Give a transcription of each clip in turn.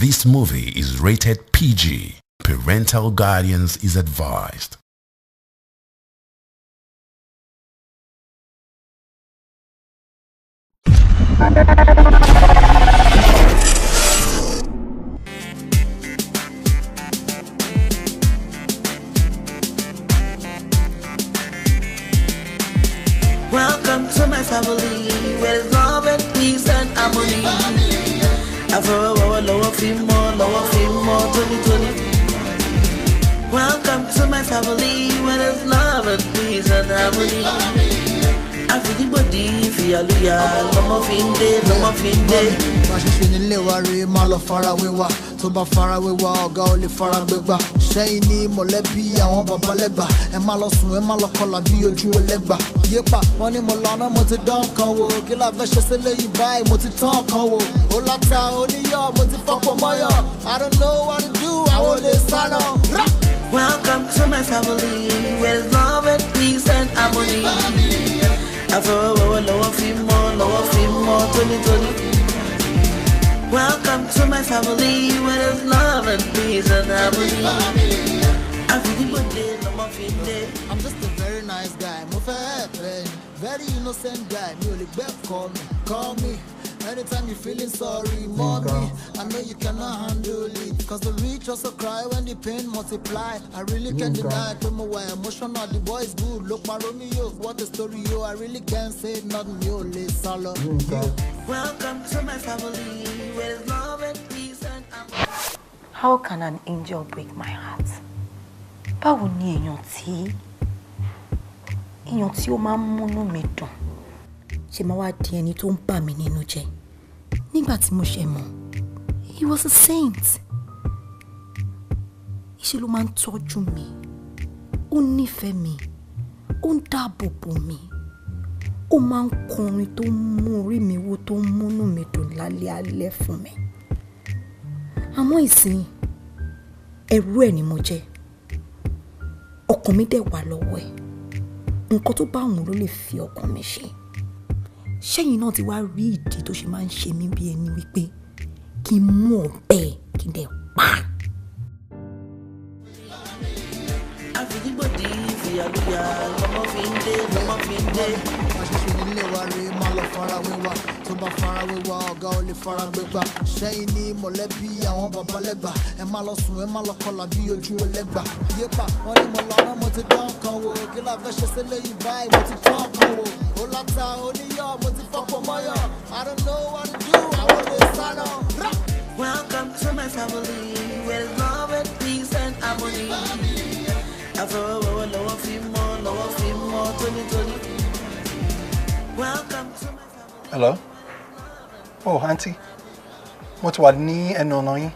This movie is rated PG. Parental guidance is advised. Welcome to my family, where there's love and peace and harmony. Lower female, 2020. Welcome to my family, where there's love and peace and harmony. Everybody feel no more fin day. To ba fara we wa ga o le fara gbegba se ni molebi awon baba legba e ma lo sun e ma lo kola bi oju legba yepa won ni mo lana mo ti don kan wo ki la fe se se leyin bai mo ti ton kan wo o lata oniyo mo ti fopo moyo I don't know what to do I want to stand on. Welcome to my family where there's love and peace and harmony. Lower female, 2020. Welcome to my family where there's love and peace and harmony. I'm just a very nice guy, very innocent guy. Call me. Anytime you're feeling sorry, mommy, I know you cannot handle it. Cause the rich also cry when the pain multiply. I really can't deny it. I'm emotional, the boy is good. Look, my Romeo, what a story, yo. I really can't say nothing, yo. Welcome to my family, where there's love and peace and harmony. How can an angel break my heart? Báwo ni èèyàn tí ó máa ń múnú mi dùn ṣe máa wá di ẹni tó ń bà mí nínú jẹ́. Nígbà tí mo ṣe mọ̀, he was a saint. Ìṣe ló máa ń tọ́jú mi, ó nífẹ̀ẹ́ mi, ó ń dáàbò bò mi, ó máa ń kọrin tó ń mú orí mi wú tó ń múnú mi dùn lálẹ́ alẹ́ fún mi. Àmọ́ ìsìn ẹrú ẹ̀ ni mo jẹ́, ọkàn mi dẹ̀ wà lọ́wọ́ ẹ̀, nǹkan tó bá òun ló lè fi ọkàn mi ṣe. Ṣẹ́yìn náà ti wá rí ìdí tó ṣe máa ń ṣe mí bí ẹni wípé kí n mú ọ̀bẹ kí n dẹ̀ pa. Everybody feel no more fin day. To ba fara we wa ga o le fara gbegba se ni molebi awon baba legba e ma lo sun e ma lo kola bi oju legba yepa won ni mo lana mo ti don kan wo ki la fe se se leyin bai mo ti ton kan wo o lata oniyo mo ti fopo moyo I don't know what to do I want to stand on. Welcome to my family where there's love and peace and harmony. Lower female, 2020. Welcome to my family. Hello? Oh, auntie. What's what ni and no?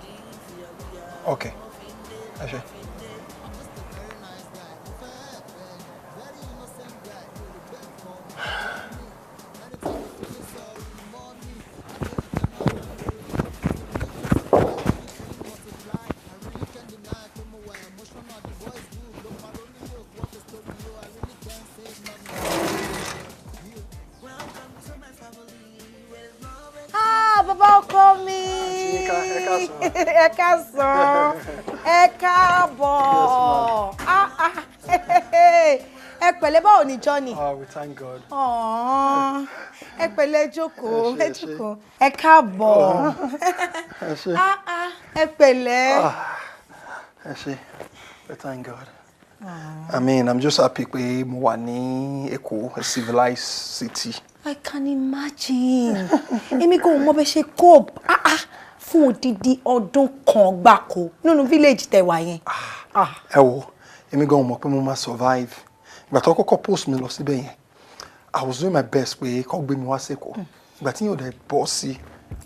Okay. Actually. Johnny. Oh, we thank God. Oh, ẹ pẹ̀lẹ́ jókòó, ẹ jókòó. Ẹ káàbọ̀. Ẹ pẹ̀lẹ́. We thank God. I mean, I'm just happy pé mo wà ní Èkó, a civilized city. I can imagine. Èmi kò mọ̀ bẹ́ ṣe cope. Fún odidi ọdún kan gbáko nínú village tẹ́ wà yẹn. Ẹ wo, èmi gan mọ̀ pé mo máa survive. Ìgbà tó kọ́kọ́ post mi lọ síbẹ̀ yẹn, I was doing my best pé kó gbé mi wá s'Èkó. Ìgbà tí yóò dẹ̀ bọ́ sí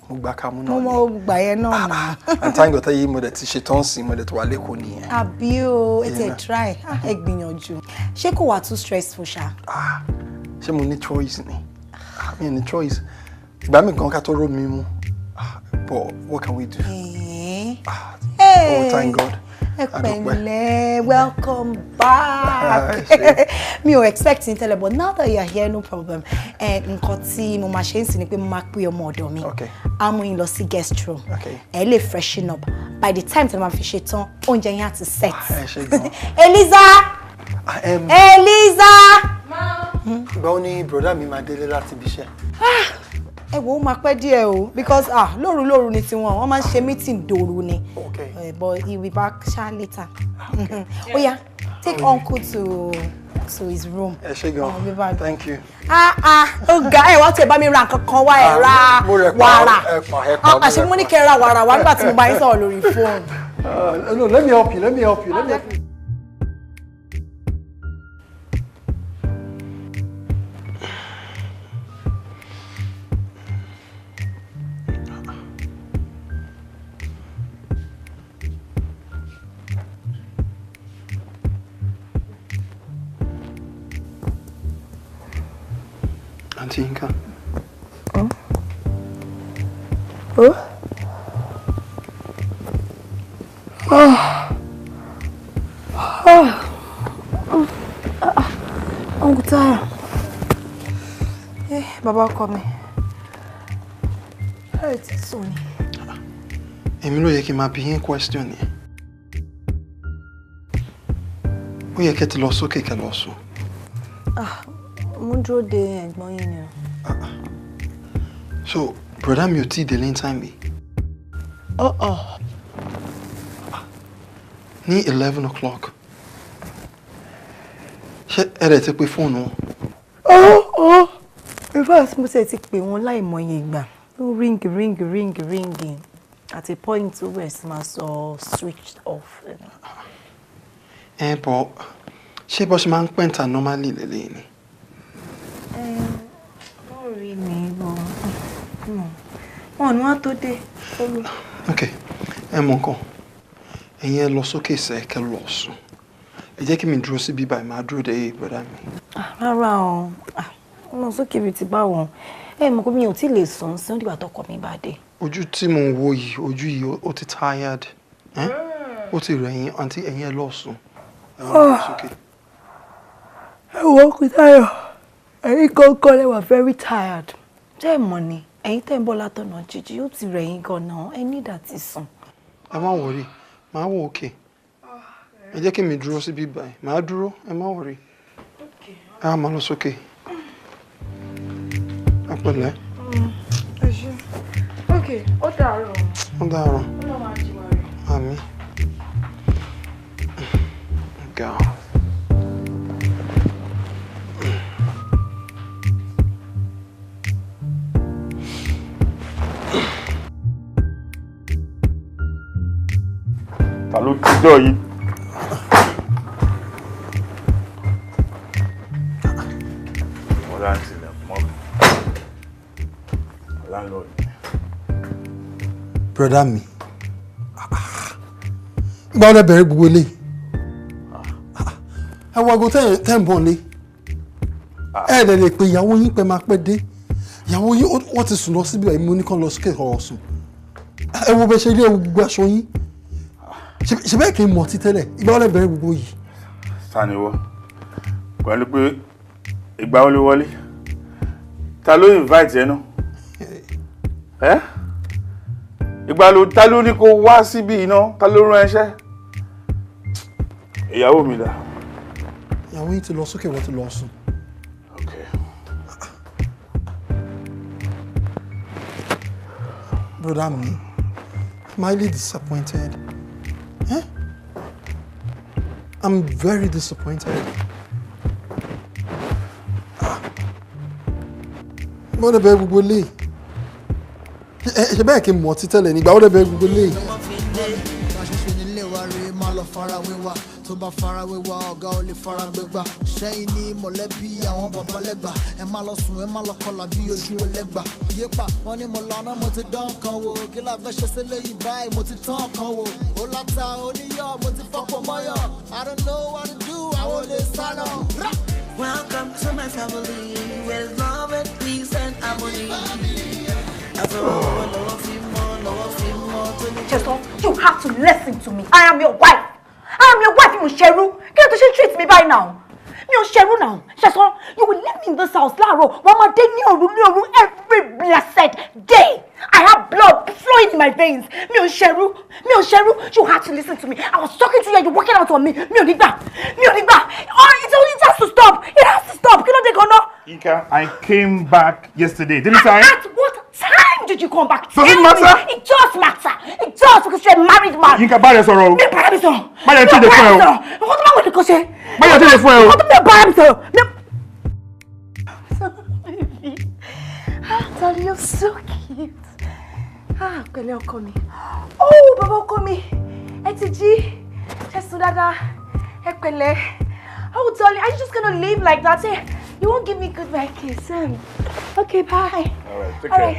mo gbà ká mú náà ni. Mo gbà yẹn náà nà. And thank God yìí mo dẹ̀ ti ṣetán sí mo dẹ̀ ti wà l'Èkó nìyẹn. Àbí o, ẹ tẹ̀ try, ẹ gbìyànjú. Ṣé kò wà too stressful ṣá? Ṣé mo ní choice ni? Mi ò ní choice. Ìgbà mi gan ká tó ró mi mú. But what can we do? Oh, thank God. Welcome back. Me ò expect in tell but now that you are here, no problem. Nǹkan tí mo máa ṣe ń sìn ni pé mo máa pè ọmọ ọ̀dọ̀ mi. I'm going to see guest room. Ẹ lè freshen up. By the time tí mo fi ṣe tán, oúnjẹ yẹn á ti set. Eliza! Eliza! Báwo ni brother mi máa délé láti ibi iṣẹ́? Ẹ wo máa pẹ́ díẹ̀ o because lóru ni tiwọn. Wọ́n máa ń ṣe meeting dòru ni. But he will be back later. Oh yeah, take uncle to his room. Thank you. Ọ̀gá ẹ wá tẹ bá mi ra nǹkan kan wá ẹ ra wàrà. Àṣé mo ní kẹ́ ra wàrà wá nígbà tí mo bá yín sọ̀rọ̀ lórí phone. No, let me help you. Auntie Inka. Uncle Tara. Baba ọkọ mi. Ẹ ti sùn ni. Èmi ló yẹ kí n máa bi yín question ni. Ó yẹ kẹ́ ti lọ sókè kẹ́ lọ sùn. Mo dúró de ẹ̀gbọ́n yín ni. So, brother mi ò tí délé in time mi. Ní 11 o'clock. Ṣé ẹ rẹ̀ ti pe fóònù wọn? In fact, mo ṣe ti pè wọ́n láìmọye ìgbà. Ó ring. At a point where it's máa sọ switched off. But ṣé bó ṣe máa ń pẹ́ǹtà normally lélẹ́yìn ni? Not really, but wọ́n tó dé. Okay, ẹ mọ nǹkan. Ẹ̀yin ẹ lọ sókè sẹ́ kẹ́ lọ sùn. Ẹ jẹ́ kí mi dúró síbí báyìí máa dúró de brother mi. Rárá o. Mo sókè bí ti bá wọn. Mọ̀ pé mi ò tí lè sùn sí nígbà tọkọ mi bá dé. Ojú tí mo ń wo yìí, ojú yìí ó ti tired. Ó ti rẹ̀ yín, àǹtí ẹ̀yin ẹ lọ sùn. Ẹ wá lọ sókè. Ẹ wọ́n kú táyọ̀. Ẹ̀yin kọ́kọ́ lẹ wà very tired. Jẹ́ ìmọ̀ ni, ẹ̀yin tẹ́ ń bọ̀ látọ̀nà jíjí, ó ti rẹ̀ yín gan-an, ẹ ní ìdàtí sùn. Ẹ má worry, máa wò òkè. Ẹ jẹ́ kí mi dúró síbí báyìí, máa dúró, ẹ má worry. Ẹ á máa lọ sókè. Ẹ pẹ̀lẹ́. Ẹ ṣé. Okay, ó dàárọ̀. Ó dàárọ̀. Ó lọ́ máa jí wa rẹ̀. Àmín. Ga. Ta ló ti dọ̀ yìí? Ọlá ń tilẹ̀ mọ́ mi. Ọlá ń lọ ní. Brother mi. Ìgbà wo lẹ bẹ̀rẹ̀ gbogbo eléyìí? Ẹ wo aago tẹ́ ń bọ̀ ní. Ẹ lè pe ìyàwó yín pẹ́ máa pẹ́ dé. Ìyàwó yín wọ́n ti sùn lọ síbi ẹ̀ mú ní kán lọ sókè ọ̀rọ̀ sùn. Ẹ wo bẹ ṣe rí ẹ wo gbogbo aṣọ yín. Ṣé bẹ́ẹ̀ kì í mọ̀ títẹ́lẹ̀? Ìgbà wo lẹ bẹ̀rẹ̀ gbogbo yìí? Tani wọ́? Pẹ̀lú pé ìgbà wo ló wọlé? Ta ló invite ẹ náà? Ta ló ní kó wá síbí iná? Ta ló rán ẹṣẹ́? Ìyàwó mi dà. Ìyàwó yín ti lọ sókè wọ́n ti lọ sùn. Okay. Brother mi, I'm highly disappointed. I'm very disappointed. Mo lè bẹ gbogbo lé. Ṣé bẹ́ẹ̀ kí n mọ̀ títẹ́lẹ̀ nígbà ó lè bẹ gbogbo lé. tó bá fara wéwá ọ̀gá ò lè fara gbégbá ṣẹ́yìn ní mọ̀lẹ́bí àwọn bàbá lẹ́gbà ẹ má lọ sùn ẹ má lọ kọlà bí ojú ẹlẹ́gbà yépa wọn ni mo lọ́nà mo ti dán kan wò kí la fẹ́ ṣe sílé yìí báyìí mo ti tán kan wò ó láta oníyọ̀ mo ti fọ́pọ̀ mọ́yọ̀ I don't know what to do àwọn olè sálọ. Welcome to my family where there's love and peace and harmony. After all, Just you have to listen to me. I am your wife. I'm your wife, you Sheru. Get to treat me by now. You Sheru now. Shason, you will leave me in this house, Laro. Mama, day every blessed day. I have blood flowing in my veins. Me Sheru, you had to listen to me. I was talking to you and you're working out on me. Oh, it has to stop. It has to stop. Inka, I came back yesterday. Didn't I? At what time did you come back? Does it matter? It does matter. It does because you're a married man. Inka, buy your sorrow. Me buy this one. Buy your change the phone. What am I going to go say? Buy your change the phone. What am I buy this one? Darling, you're so cute. Pẹ̀lẹ́ ọkọ mi. Oh, bàbá ọkọ mi. Ẹ ti jí. Ẹ sùn dáadáa. Ẹ pẹ̀lẹ́. Oh, darling, are you just going to leave like that? Hey, you won't give me goodbye kiss. Okay, bye. All right, take All care. right.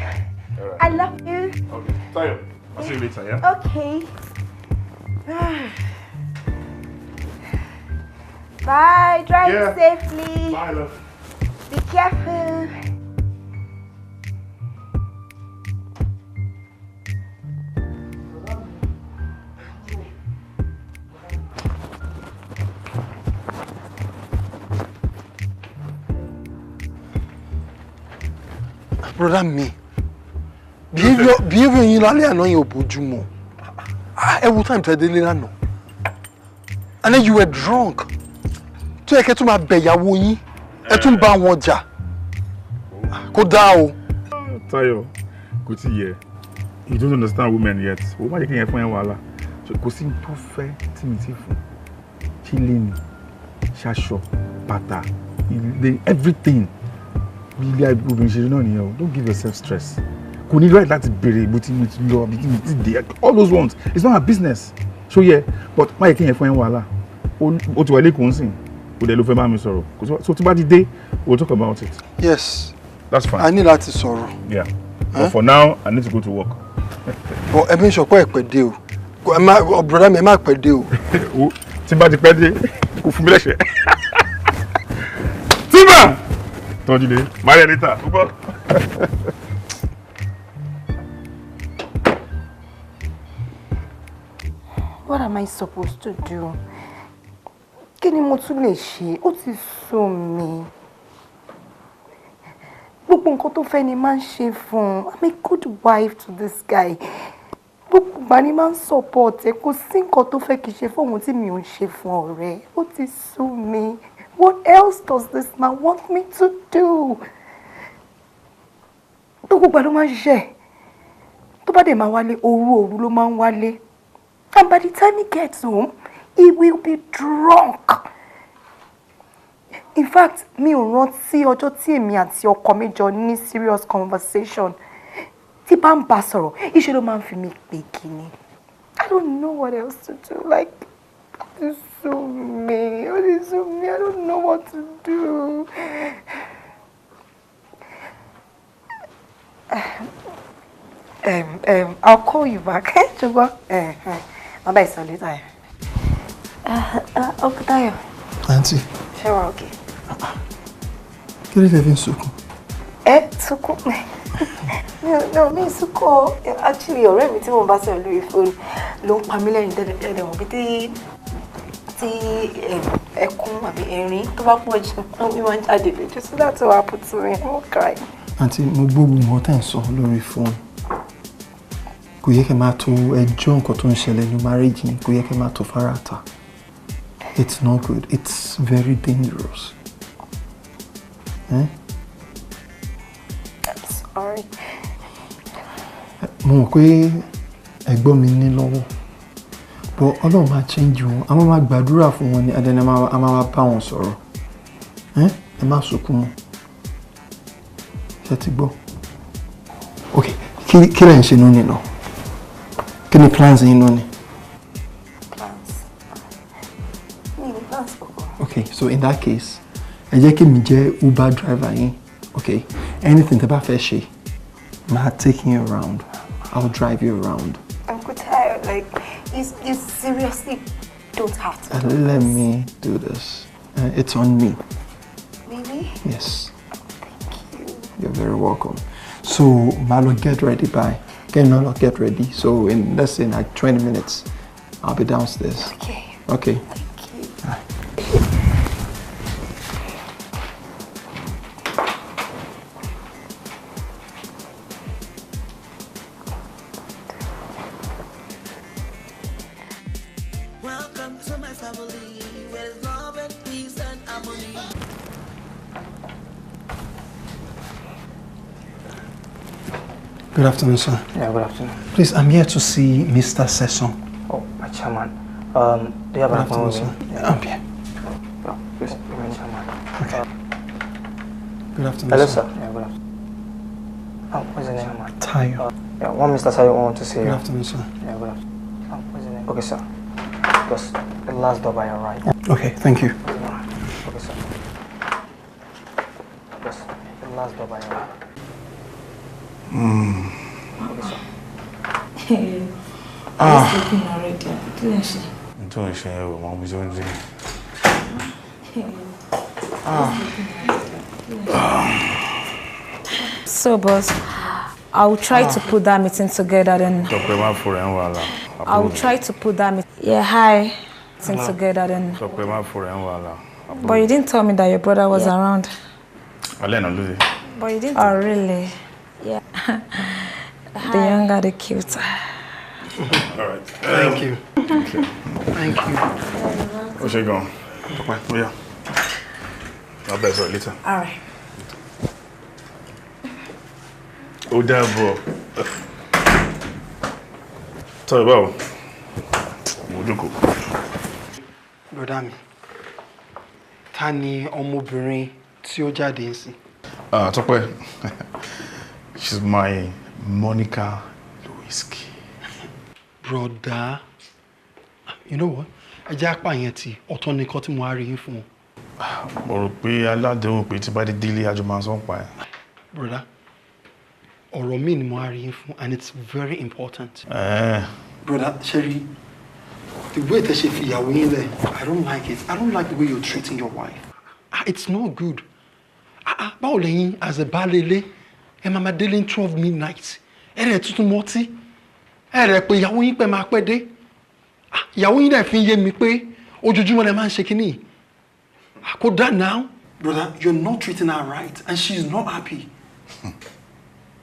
All right. I love you. Okay, Tayo, I'll see you later, yeah? Okay. Bye. Drive safely. Bye, love. Be careful. Brother me. Behavior yín lálẹ́ àná yẹn ò bójúmu. Every time tẹ́ délé lánàá. And then you were drunk. Tó yẹ kẹ́ tún máa bẹ̀ ìyàwó yín. Ẹ tún bá wọn jà. Kò dáa o. Tayo, kò tí yẹ. You don't understand women yet. O má jẹ́ kí yẹn fún ẹ wàhálà. Kò sí tó fẹ́ tí mi ti fún. Chile ni, ṣaṣọ, bàtà, ilé, everything. Really, don't give yourself stress. Kò ní right láti béèrè ibo tí mo ti lọ, ibi tí mo ti dé. All those ones, it's not our business. So yeah, but má yẹ kí yẹn fún ẹ wàhálà. O ti wà lẹ́kọ̀ọ́ nsìn, o dẹ̀ ló fẹ́ bá mi sọ̀rọ̀. So tí bá ti dé, we'll talk about it. Yes. That's fine. I need láti sọ̀rọ̀. Yeah. But for now, I need to go to work. But ẹ bí n sọ pé ẹ pẹ́ dé o. Brother mi ẹ má pẹ́ dé o. Tí bá ti pẹ́ dé, kò fún mi lẹ́sẹ̀. Tíma! Tọ́jú lé, máa rí ẹ níta, ó gbọ́. What am I supposed to do? Kí ni mo tún lè ṣe? Ó ti sú mi. Gbogbo nǹkan tó fẹ́ ni máa ń ṣe fún un. I'm a good wife to this guy. Gbogbo ìgbà ni máa ń support ẹ. Kò sí nǹkan tó fẹ́ kí n ṣe fún òun tí mi ò ń ṣe fún ọ̀rẹ́. Ó ti sú mi. What else does this man want me to do? Gbogbo ìgbà ló máa ń ṣiṣẹ́. Tó bá dé máa wálé, òru ló máa ń wálé. And by the time he gets home, he will be drunk. In fact, mi ò rántí ọjọ́ tí èmi àti ọkọ mi jọ ní serious conversation. Tí bá ń bá sọ̀rọ̀, iṣẹ́ ló máa ń fi mi pè kíni. I don't know what else to do. Like, it's so me. It's so me. I don't know what to do. I'll call you back. Sugar. I'll buy some later. Okay, Tayo. Auntie. Sure, okay. Kí ló dé fi ń sunkún? Sunkún. No, me sunkún. Actually, ọ̀rẹ́ mi tí mo bá sọ̀rọ̀ lórí phone ló ń pa mí lẹ́yìn dẹ́dẹ̀ wọ́n bí tí ẹkún àbí ẹ̀rín tó bá pọ̀ jù wọ́n mi máa ń jáde lójú. So that's what happened to me. I won't cry. Auntie, mo gbọ́ gbogbo nǹkan tẹ́ ń sọ lórí phone. Kò yẹ kẹ́ máa tó ẹjọ́ nǹkan tó ń ṣẹlẹ̀ ní marriage yìí. Kò yẹ kẹ́ máa tó farata. It's not good. It's very dangerous. I'm sorry. Mo mọ̀ pé ẹ̀gbọ́n mi ní lọ́wọ́. But Ọlọ́run máa change wọn. A máa gbàdúrà fún wọn ni and then a máa bá wọn sọ̀rọ̀. Ẹ má sunkún mọ́. Ṣé ti gbọ́? Okay, kí lẹ̀ ń ṣe lónìí náà? Kí ni plans yín lónìí? Okay, so in that case, ẹ jẹ́ kí mi jẹ́ Uber driver yín. Okay, anything tẹ́ bá fẹ́ ṣe, máa take you around. I'll drive you around. I'm tired. Like, you seriously don't have to. Let me do this. It's on me. Really? Yes. Thank you. You're very welcome. So, Malo, get ready by. Okay, no, get ready. So, in let's say like 20 minutes, I'll be downstairs. Okay. Okay. Welcome to my family, where there's love and peace and harmony. Good afternoon, sir. Yeah, good afternoon. Please, I'm here to see Mr. Sesson. Oh, my chairman. Do you have an appointment with me? Yeah, I'm here. Oh, please, give me chairman. Okay. Good afternoon, Hello, sir. sir. Yeah, good afternoon. Oh, what's your name, chairman? Tayo. Yeah, one Mr. Sayo want to see you. Good afternoon, sir. Yeah, good afternoon. Oh, what's your name? Okay, sir. Just the last door by your right. Okay, thank you. Okay, sir. Just the last door by your right. Okay, sir. I was sleeping already. Didn't she? Don't share with mom. So, boss, I'll try to put that meeting together then. I'll try to put that meeting. Yeah, hi. Meeting together then. But you didn't tell me that your brother was around. But you didn't. Oh, really? Yeah. The younger, the cuter. All right. Thank you. Thank you. Where's she going? Oh, yeah. I'll bet for later. All right. Oh, damn, bro. Tell you about. Brother mi, ta ni ọmọbìnrin tí ó jáde ń sìn? Tọ́pẹ́. She's my Monica Lewinsky. Brother, you know what? Ẹ jẹ́ apá yẹn ti ọ̀tọ̀ nìkan tí mo á rí yín fún wọn. Mo rò pé aládéhùn pé tí bá dé délé àjọ máa sọ ń pa ẹ̀. Brother, ọ̀rọ̀ mi ni mo á rí yín fún and it's very important. Brother, Sherry, the way that she fi ìyàwó yín lẹ̀, I don't like it. I don't like the way you're treating your wife. It's not good. Báwo lẹ́yìn as a baálé ilé, ẹ máa máa délé 12 midnight. Ẹ rẹ̀ tuntun mọ́tí. Ẹ rẹ̀ pé ìyàwó yín pẹ́ máa pẹ́ dé. Ìyàwó yín dẹ̀ fi ń yé mi pé ojoojúmọ́ lẹ máa ń ṣe kínní. Kò dá now. Brother, you're not treating her right and she's not happy.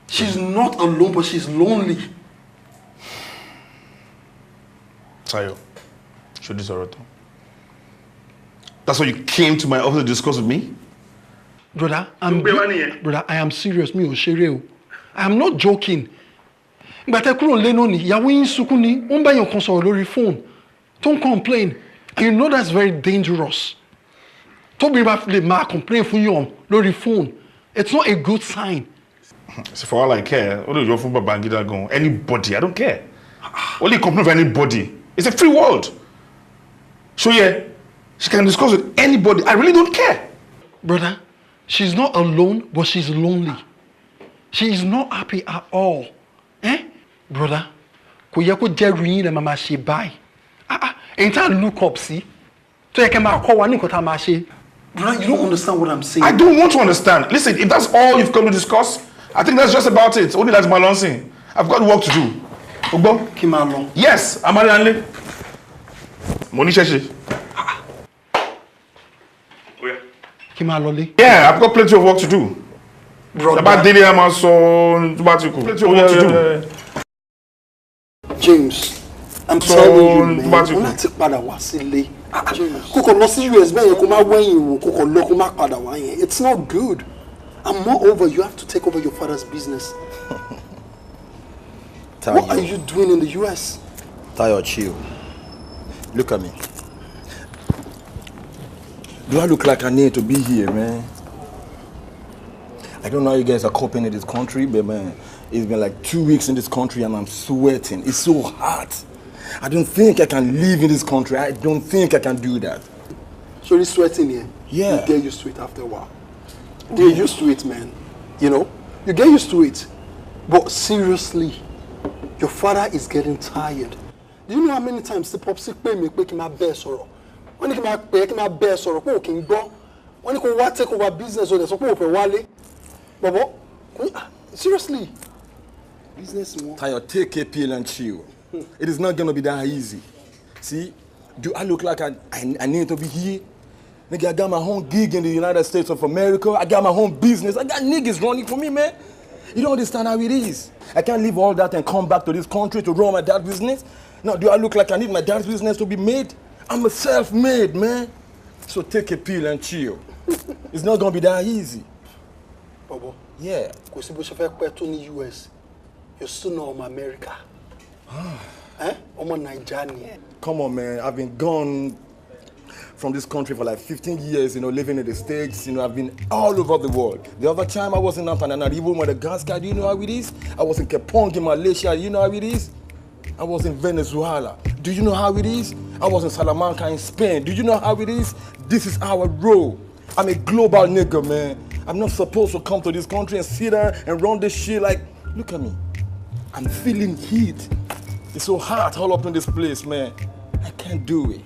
She's not alone, but she's lonely. Tayo, should this already? That's why you came to my office to discuss with me? Brother, I am serious. Mi ò ṣeré o. I am not joking. Ìgbà tẹ́ kúrò lé lónìí, ìyàwó yín sunkún ni, ó ń bá èèyàn kan sọ̀rọ̀ lórí phone. Don't complain. And you know that's very dangerous. Tóbi bá lè máa complain fún yàn lórí phone. It's not a good sign. So for all I care, only your phone Babangida go. Anybody, I don't care. Only complain for anybody. It's a free world. So yeah, she can discuss with anybody. I really don't care. Brother, she's not alone, but she's lonely. She is not happy at all. Brother, kò yẹ kó jẹ́ ruyin lẹ máa ṣe báyìí. Ain't I look up, see? So you can call one thing that I Brother, you don't understand what I'm saying. I don't want to understand. Listen, if that's all you've come to discuss, I think that's just about it. Only that's my lancing. I've got work to do. Ogbo? Kimalo. Yes, I'm Arianle. Moni Sheshi. Kimalole. Yeah, I've got plenty of work to do. Brother. About daily Amazon, plenty of work to do. James, I'm telling you, man. When I take padà wá sílé, kókò lọ sí US bẹ́ẹ̀ kó má wẹ̀yìn wò, kókò lọ kó má padà wá yẹn. It's not good. And moreover, you have to take over your father's business. What are you doing in the US? Tayo, chill. Look at me. Do I look like I need to be here, man? I don't know how you guys are coping in this country, but man, it's been like 2 weeks in this country and I'm sweating. It's so hot. I don't think I can live in this country. I don't think I can do that. So you're sweating here? Yeah. You get used to it after a while. Get used to it, man. You know? You get used to it. But seriously, your father is getting tired. Do you know how many times the popsy pay me quick my best or when he can pay my best or can go when he can take over business or there's a wale. But seriously, business more. Tayo, take a pill and chill. It is not gonna be that easy. See, Do I look like I need to be here? Nigga, I got my own gig in the United States of America. I got my own business. I got niggas running for me, man. You don't understand how it is. I can't leave all that and come back to this country to run my dad's business. Now, do I look like I need my dad's business to be made? I'm a self-made, man. So take a pill and chill. It's not gonna be that easy. Bobo. Yeah. Because if you to the US, you're still not America. Eh? I'm Nigeria. Come on, man. I've been gone from this country for like 15 years, you know, living in the States. You know, I've been all over the world. The other time I was in Antananarivo, Madagascar, do you know how it is? I was in Kepong in Malaysia, you know how it is? I was in Venezuela. Do you know how it is? I was in Salamanca in Spain. Do you know how it is? This is our role. I'm a global nigga, man. I'm not supposed to come to this country and sit there and run this shit like, look at me. I'm feeling heat. It's so hot all up in this place, man. I can't do it.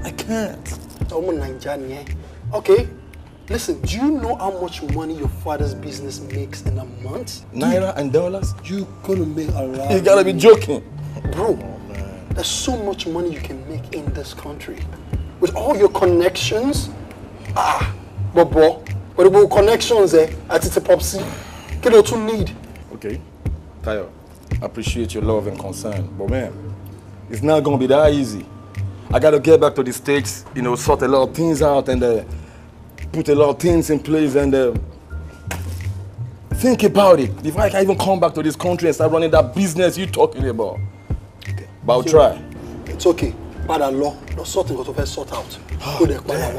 I can't. I'm Nigerian. Okay, listen, do you know how much money your father's business makes in a month? Naira and dollars? You're gonna make a lot. You gotta be joking. Bro, there's so much money you can make in this country. With all your connections. Bobo, what about connections at its popsy? What do you need? Okay, Tayo, I appreciate your love and concern, but man, it's not gonna be that easy. I gotta get back to the States, you know, sort a lot of things out and put a lot of things in place and think about it. If I can even come back to this country and start running that business you're talking about. Okay. But I'll try. It's okay. Bad law, not something got to sort out. But man.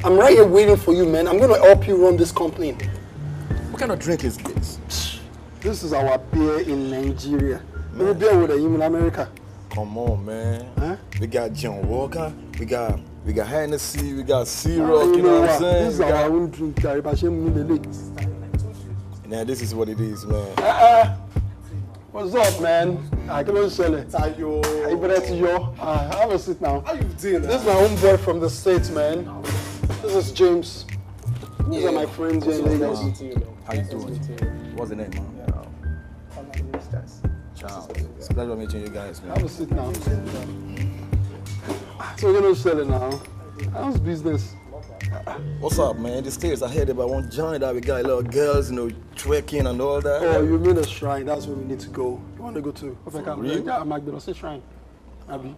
I'm right here waiting for you, man. I'm gonna help you run this company. What kind of drink is this? This is our beer in Nigeria. No beer with you in America. Come on, man. Huh? We got John Walker, we got Hennessy, we got syrup, you know what I'm saying? This is our own drink, Now this is what it is, man. What's up, man? I can't sell it. You better to yo. Have a seat now. How you doing? This is my homeboy from the States, man. This is James. These are my friends here in Lagos. How you doing? What's the name, man? Ciao. It's a pleasure meeting you guys, man. Have a seat now. So we're gonna sell it now. How's business? What's up, man? The States, I heard about one joint that we got a lot of girls, you know, twerking and all that. Oh, you mean a shrine? That's where we need to go. You want to go to? Really? Yeah, I'm going to say shrine. Abby.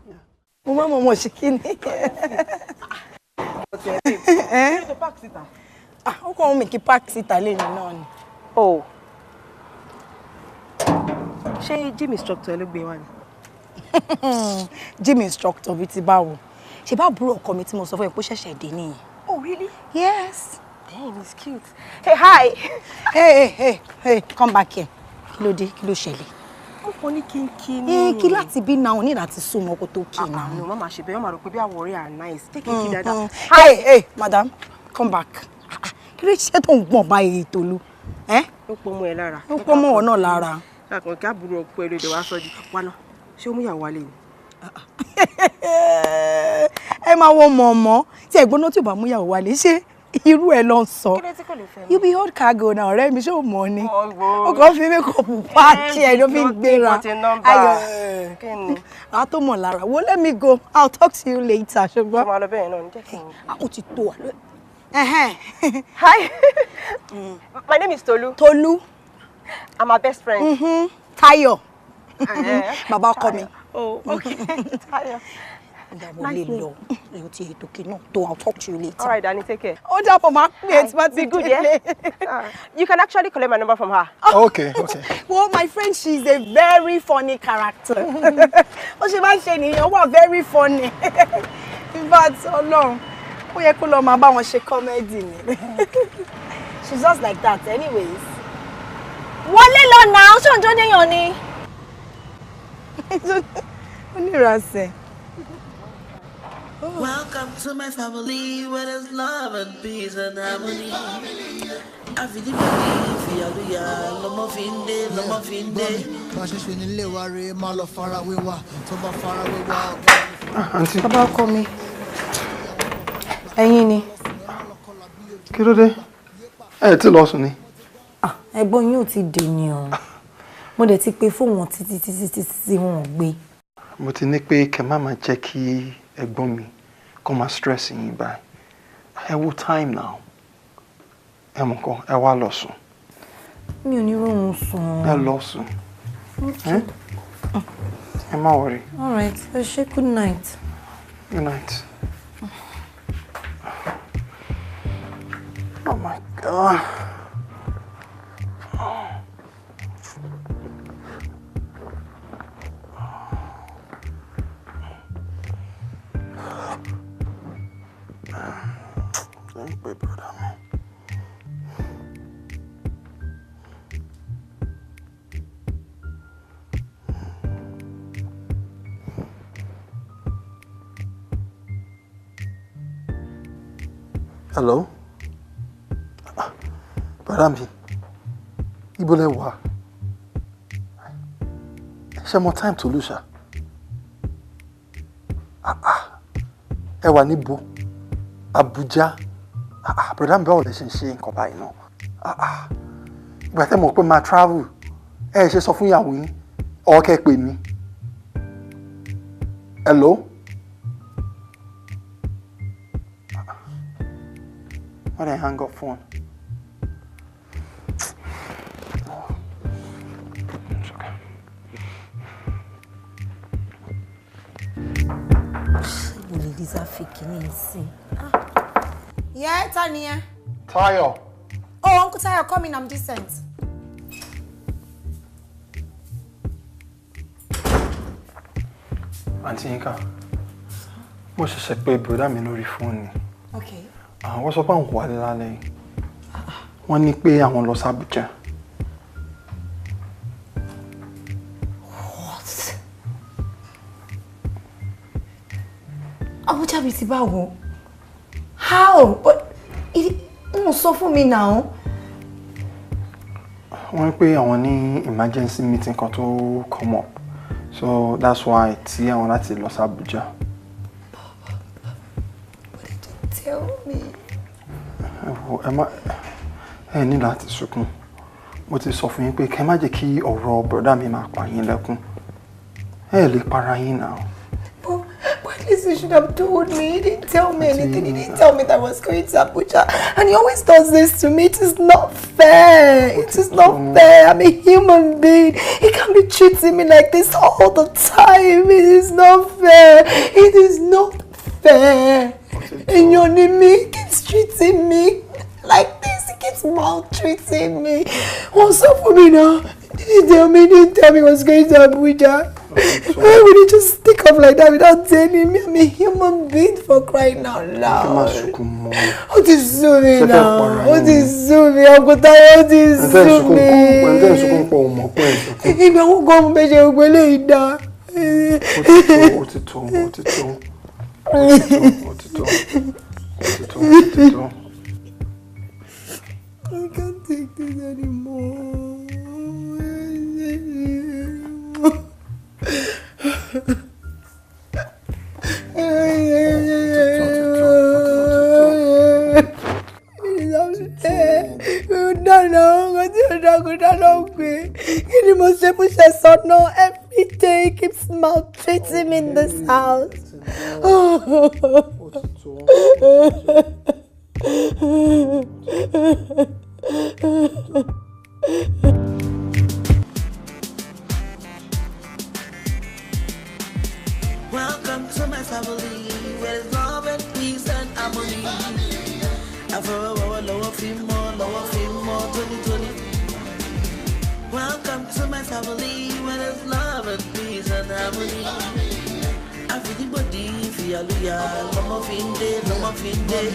Yeah. Mama, chicken. How come we make pack sit alone now? Oh. Ṣé gym instructor ló gbé wá ni? Gym instructor bí ti báwo. Ṣé bá bro ọkọ mi tí mo sọ fún ẹ pé ṣẹ̀ṣẹ̀ dé ni. Oh, really? Yes. Damn, he's cute. Hey, hi. Hey, come back here. Kí ló dé? Kí ló ṣẹlẹ̀? Ó kò ní kínkín. Kí láti bí now ní láti sún mọ́ kó tó kí now. No, mama ṣe bẹ́ẹ̀, mama rò pé bí àwọ̀ rẹ̀ are nice. Take it dada. Hey, madam, come back. Kí ló ṣe tó ń gbọ̀n báyìí Tolú? Ó pọ̀ mọ́ ẹ lára. Ó pọ̀ mọ́ ọ náà lára. Àkàn kí àbúrò ọkọ èrè wá sọ́jú. Wá náà, ṣé ó mú ìyàwó wálé ni? Ẹ máa wo mọ̀ọ́mọ́ tí ẹ̀gbọ́n náà tí ò bá mú ìyàwó wálé ṣé irú ẹ̀ ló ń sọ. Kí ló tí kò lè fẹ́ mi? You be old cargo náà ọ̀rẹ́ mi ṣé ò mọ̀ ni. Ó kàn fi mékọ̀pù páàkì ẹ̀ ló fi ń gbéra. Ayọ̀ kí ni? Àwọn tó mọ̀ lára. Well, let me go. I'll talk to you later. Ṣùgbọ́n. Ọmọ alọ́bẹ̀ yẹn náà ní jẹ́ kí n. Ó ti tó wà lóyè. Hi. My name is Tolu. Tolu. I'm my best friend. Tayo. Bàbá ọkọ mi. Oh, okay. Tayo. Nice name. I'll talk to you later. All right, Danny, take care. Oh, that's my place, but be good, yeah? You can actually collect my number from her. Okay. Well, my friend, she's a very funny character. Oh, she might say, you're very funny. But so long. Comedy. She's just like that, anyways. Wale lo now, so don't Welcome to my family where there's love and peace and harmony. I feel the hallelujah, no finde. Auntie. Baba call me. Ẹ̀yin ni. Kí ló dé? Ẹ ti lọ sùn ni. Ẹ̀gbọ́n yín ò ti dé ni o. Mo dẹ̀ ti pè fún wọn títí wọn ò gbé. Mo ti ní pé kẹ́ má máa jẹ́ kí ẹ̀gbọ́n mi kó máa stress yín báyìí. Ẹ wo time now. Ẹ mọ̀ nǹkan, ẹ wá lọ sùn. Mi ò ní rọrùn sùn. Ẹ lọ sùn. Ẹ má worry. All right, ẹ ṣé, good night. Good night. Oh my God. Thank you, brother. Hello? Brother mi, ibo lẹ wà? Ṣé mo time to lose her? Ẹ wà níbo? Abuja? Brother mi, báwo lẹ ṣe ń ṣe nǹkan báyìí náà? Ìgbà tẹ́ mọ̀ pé máa travel, ẹ ṣe sọ fún ìyàwó yín, ọ̀kẹ́ pè mí. Hello? Why did I hang up phone? Yeah, Tanya. Tayo. Oh, Uncle Tayo, come in, I'm decent. Auntie Yinka, mo ṣẹ̀ṣẹ̀ pé brother mi lórí fóònù. Okay. Wọ́n sọ pé àwọn wà lálẹ́ yìí. Wọ́n ní pé àwọn lọ sí Abuja. What? Abuja bíi ti báwo? How? But wọ́n sọ fún mi now. Wọ́n ní pé àwọn ní emergency meeting kan tó come up. So that's why tí àwọn láti lọ sí Abuja. What did you tell me? Ẹ ní láti sunkún. Mo ti sọ fún yín pé kẹ́ má jẹ́ kí ọ̀rọ̀ brother mi máa pa yín lẹ́kún. Ẹ lè para yín now. But at least you should have told me. He didn't tell me anything. He didn't tell me that I was going to Abuja. And he always does this to me. It is not fair. It is not fair. I'm a human being. He can't be treating me like this all the time. It is not fair. It is not fair. And your name keeps treating me like this. He keeps maltreating me. What's up for me now? He didn't tell me he was going to Abuja. Why would he just stick up like that without telling me? I'm a human being, for crying out loud. What is Zumi now? What is Zumi? Uncle Tayo, what is Zumi? If I won't go measure, I will lay down. I can't take this anymore. Every day he keeps maltreating me in this house. Welcome to my family, where there's love and peace and harmony. And for our lower female, 2020. Welcome to my family, where there's love and peace and harmony. Everybody feel hallelujah, no more fin day, no more fin day.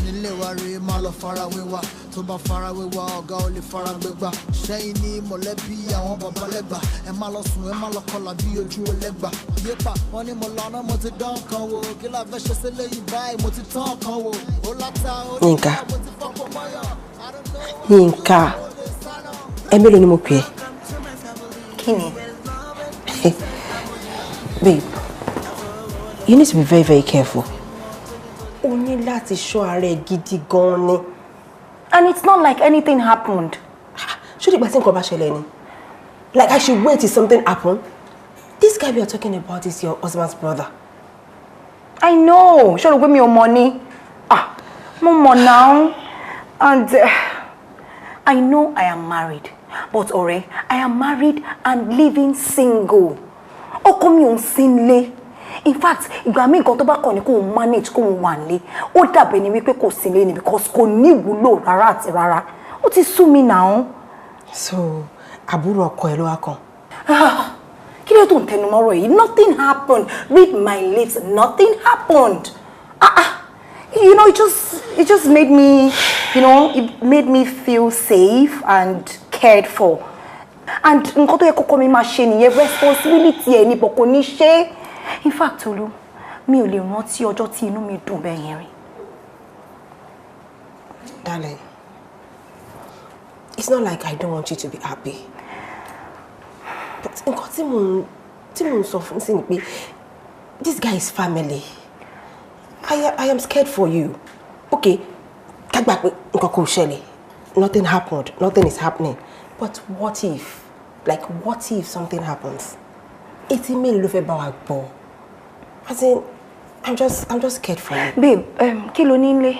Níléwárí má lọ fara wíwá tó bá fara wíwá ọ̀gá ò lè fara gbégbá ṣẹ́yìn ní mọ̀lẹ́bí àwọn bàbá lẹ́gbà ẹ má lọ sùn ẹ má lọ kọlà bí ojú ẹlẹ́gbà yépa wọn ní mo lọ́nà mo ti dán kan wò kí la fẹ́ ṣe sílé yìí báyìí mo ti tán kan wò ó látà ó ní mo ti fọ́pọ̀ mọ́yàn. Yínká ẹ mélòó ni mo pè é. Kí ni? Babe, you need to be very, very careful. O ní láti ṣọ́ ara ẹ gidi gan ni. And it's not like anything happened. Ṣó dìgbà tí nǹkan bá ṣẹlẹ̀ ni? Like I should wait till something happen. This guy we are talking about is your husband's brother. I know. Should give me your money. Mama now. And I know I am married. But Ore, I am married and living single. Ọkọ mi ò sínlé. In fact, ìgbà mi nǹkan tó bá kàn ní kó manage kó wà nílé. Ó dàbí ni wípé kò sínlé ni because kò ní ìwúlò rárá àti rárá. Ó ti sú mi now. So, àbúrò ọkọ ẹ ló wá kàn. Kí ló tó ń tẹnu mọ́rọ̀ yìí? Nothing happened. Read my lips. Nothing happened. You know, it just made me, it made me feel safe and cared for. And nǹkan tó yẹ kọ́kọ́ mi máa ṣe nìyẹn responsibility ẹ ní bọ̀ kò ní ṣe. In fact, Tolu, mi ò lè rántí ọjọ́ tí inú mi dùn bẹ́ẹ̀ yẹn rí. Darling, it's not like I don't want you to be happy. But nǹkan tí mo ń sọ fún sí ni pé this guy is family. I am scared for you. Okay, take back nǹkan kò ṣẹlẹ̀. Nothing happened. Nothing is happening. But what if? Like, what if something happens? It's me ló fẹ́ bá wa gbọ́. As in, I'm just scared for you. Babe, kí ló ní nílé?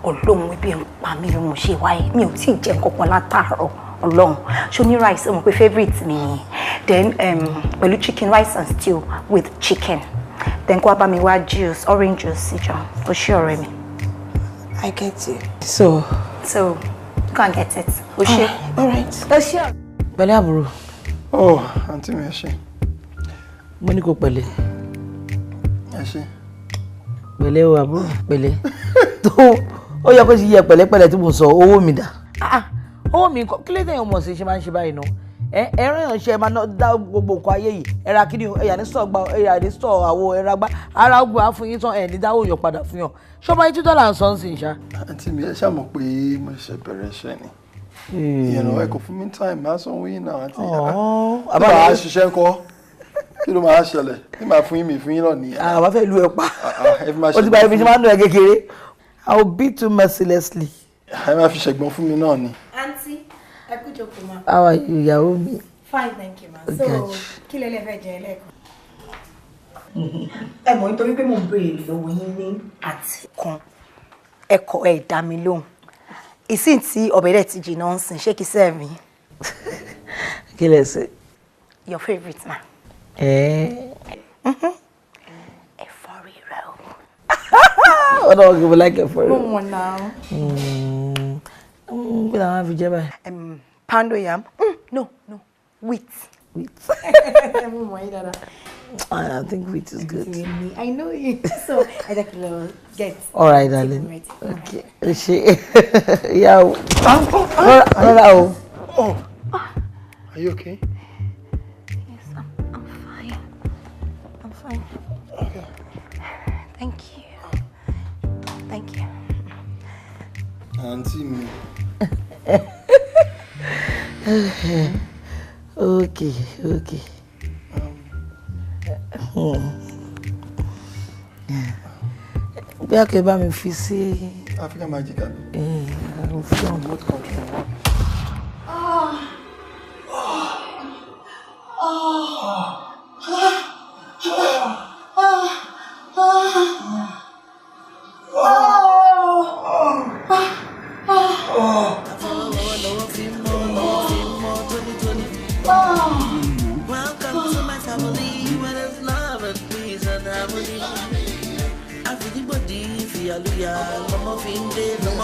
Ọlọ́run ebi ń pa mí ló mo ṣe wáyé. Mi ò tí ì jẹ nǹkan kan látàárọ̀. Ọlọ́run. Ṣó ní rice, mo pé favorite mi. Then pẹ̀lú chicken rice and stew with chicken. Then kó bá mi wá juice, orange juice, ìjọ. O ṣé ọ̀rẹ́ mi. I get you. So you can get it. O ṣé. All right. O ṣé. Pẹ̀lẹ́ àbúrò. Oh, aunty mi ẹ ṣé. Mo ní kó pẹ̀lẹ́. Ẹ ṣé. Pẹ̀lẹ́ o àbúrò, pẹ̀lẹ́. Tó ó yẹ kó sì yẹ pẹ̀lẹ́pẹ̀lẹ́ tí mo sọ owó mi dà. Owó mi kí ló dé mọ̀ sí ṣe máa ń ṣe báyìí náà. Ẹran ìrànṣẹ́ máa ná dá gbogbo nǹkan ayé yìí. Ẹ̀ra kí ni ẹ̀yà ní sọ̀ gba ẹ̀yà ní sọ̀ àwo ẹ̀ra gbá. Ara ogun á fún yín tán ẹ̀ ní dáwọ́ yàn padà fún yàn. Ṣọ́ba yín $2 sọ sí ìṣá. Aunty mi ẹ ṣá mọ̀ pé mo ṣe bẹ̀rẹ̀ iṣẹ́ ni. Ẹ kò fún mi time máa sanwó yín náà àti àbá ṣiṣẹ́ ńkọ́. Kí ló máa ṣẹlẹ̀? Ní máa fún yín mi fún yín náà nìyẹn. Àwa fẹ́ lu ẹ pa. Ó ti bá ibi tí máa ń dùn ẹ kékeré. I will beat you mercilessly. Ẹ máa fi ṣẹ̀gbọ́n fún mi náà ni. Aunty, ẹ kú jókòó ma. How are you, ìyàwó mi? Fine, thank you ma. So, kí lẹ fẹ́ jẹ lẹ́ẹ̀kan? Ẹ mọ̀ nítorí pé mo béèrè lọ́wọ́ yín ní àti kan. Ẹ kọ̀ ẹ dá mi lóhùn. Ìsìn tí ọbẹ̀ dẹ̀ ti jìnnà ń sìn, ṣé kí serve mi? Kí lẹ ṣe? Your favorite ma. Ẹ̀fọ́ rírò. What do you like it for? Mo mọ̀ náà. Kí la máa fi jẹ báyìí? Poundo yam. No. Wheat. Mo mọ̀ yín dáadáa. I think wheat is good. I know you. So, I just get. All right, darling. Okay. Yeah. Oh. Are you okay? Yes, I'm fine. I'm fine. Okay. Thank you. Auntie me. Okay. Bí a kò bá mi fi sí African magic abi. Mo fi on Remote control. Welcome to my family, where there's love and peace and harmony. Everybody feel hallelujah, no more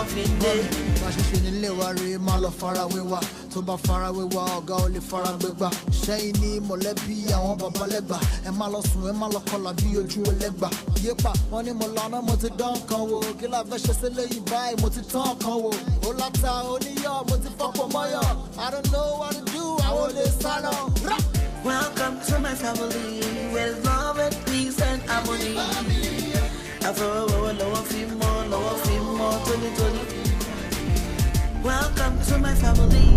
fin day. Ṣe nílé wa rí máa lọ fara wéwà tó bá fara wéwà ọ̀gá ò lè fara gbégbá ṣẹ́yìn ní mọ̀lẹ́bí àwọn bàbá lẹ́gbà ẹ má lọ sùn ẹ má lọ kọlà bí ojú ẹlẹ́gbà yépa wọn ní mo lànà mo ti dán kan wò kí la fẹ́ ṣe sílé yìí báyìí mo ti tán kan wò ó láta oníyọ̀ mo ti fọ́pọ̀ mọ́yọ̀ I don't know what to do àwọn olè sálọ. Welcome to my family, where there's love and peace and harmony. Lower feel more, Tony. Welcome to my family.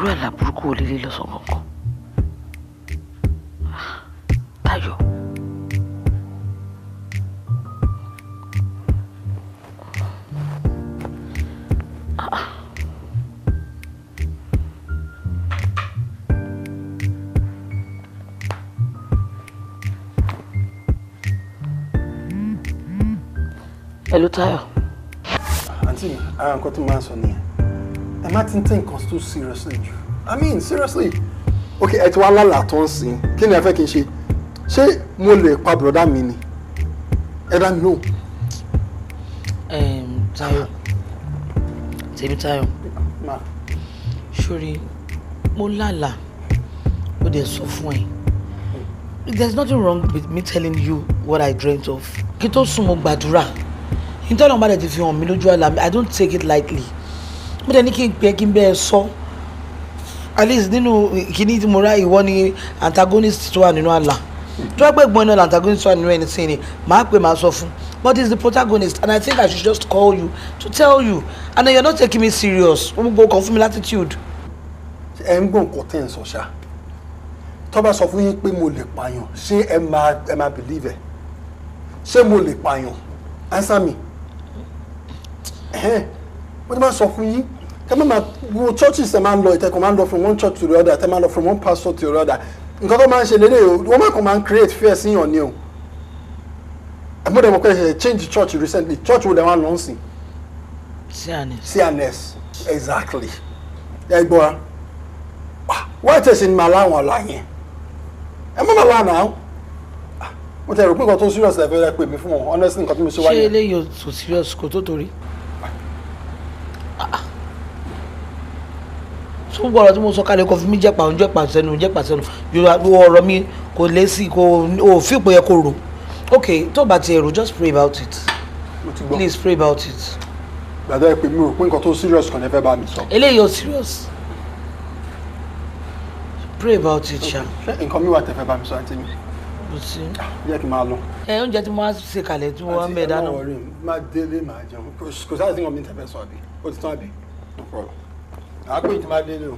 irú ẹ̀ làbúrúkú ò lélẹ̀ lọ́sàn kankan. Táyọ̀. Hello, Táyọ̀. Auntie, I am going to answer you. I'm not taking things too seriously. I mean, seriously. Okay, it's one la ton sin. Kí ni ẹ fẹ́ kí n ṣe? Ṣé mo lè pa brother mi ni? I don't know. Táyọ̀. Tèmi Táyọ̀. Ma. Sori, mo lálàá. Mo dẹ̀ sọ fún ẹ. There's nothing wrong with me telling you what I dreamt of. Kí tó sùn mo gbàdúrà. Ìtọ́nà ọmọdé ti fi hàn mí lójú àlá mi. I don't take it lightly. Mo dẹ̀ ní kí n pẹ́ kí n bẹ́ẹ̀ sọ. At least nínú kíní tí mo rá ìwọ ni antagonist tó wà nínú àlá. Tó wá pé gbọ́n náà antagonist tó wà nínú ẹni sí ni màá pè máa sọ fún. But he's the protagonist and I think I should just call you to tell you. And then you're not taking me serious. Mo gbọ́ kan fún mi latitude. Ẹ ń gbọ́ nǹkan tẹ́ ń sọ ṣá. Tó bá sọ fún yín pé mo lè pààyàn, ṣé ẹ máa believe ẹ? Ṣé mo lè pààyàn? Answer me. What am I suffering? Come on, churches man lọ ìtẹ̀kọ̀ man lọ from one church to the other, man lọ from one pastor to the other. Nǹkan tó máa ń ṣe lélẹ̀ o, wọ́n máa kàn máa ń create fear sí yàn ni o. Àmọ́ dẹ̀ mọ̀ pé change the church recently. Church wo dẹ̀ wá lọ sí? CNS. Exactly. Ẹ gbọ́ ra. Why tẹ̀sí ni màá láwọn ọ̀la yẹn? Ẹ mọ̀ màá láwọn mo tẹ̀ rò pé nǹkan tó serious ẹ̀ fẹ́ pè mí fún wọn honestly nǹkan tí mo ṣe wáyé. Ṣé eléyìí tó serious kò tó torí? Tó gbọ́dọ̀ tí mo sọ kalẹ̀ kó fi mí jẹ́pà sẹ́nu yorùbá ọ̀rọ̀ mi kò lé sí kò fi ìpò yẹ kó rò. Okay, tó bá ti èrò just pray about it. Please pray about it. Gbàdọ̀ ẹ pé mi rò pé nǹkan tó serious kan ẹ fẹ́ bá mi sọ. Eléyìí ò serious. Pray about it, ṣá. Nǹkan mi wà tẹ́ fẹ́ bá mi sọ àǹtí mi. Jẹ́ kí n máa lọ. Oúnjẹ tí mo wá ṣe kalẹ̀ tí mo wá ń bẹ̀ dáná. Àǹtí ẹ máa délé máa jẹun. Kò sáà tí wọ́n mi ń tẹ̀fẹ́ sọ àbí. Ó ti tán àbí. No problem. Àgbẹ̀ yìí ti máa délé o.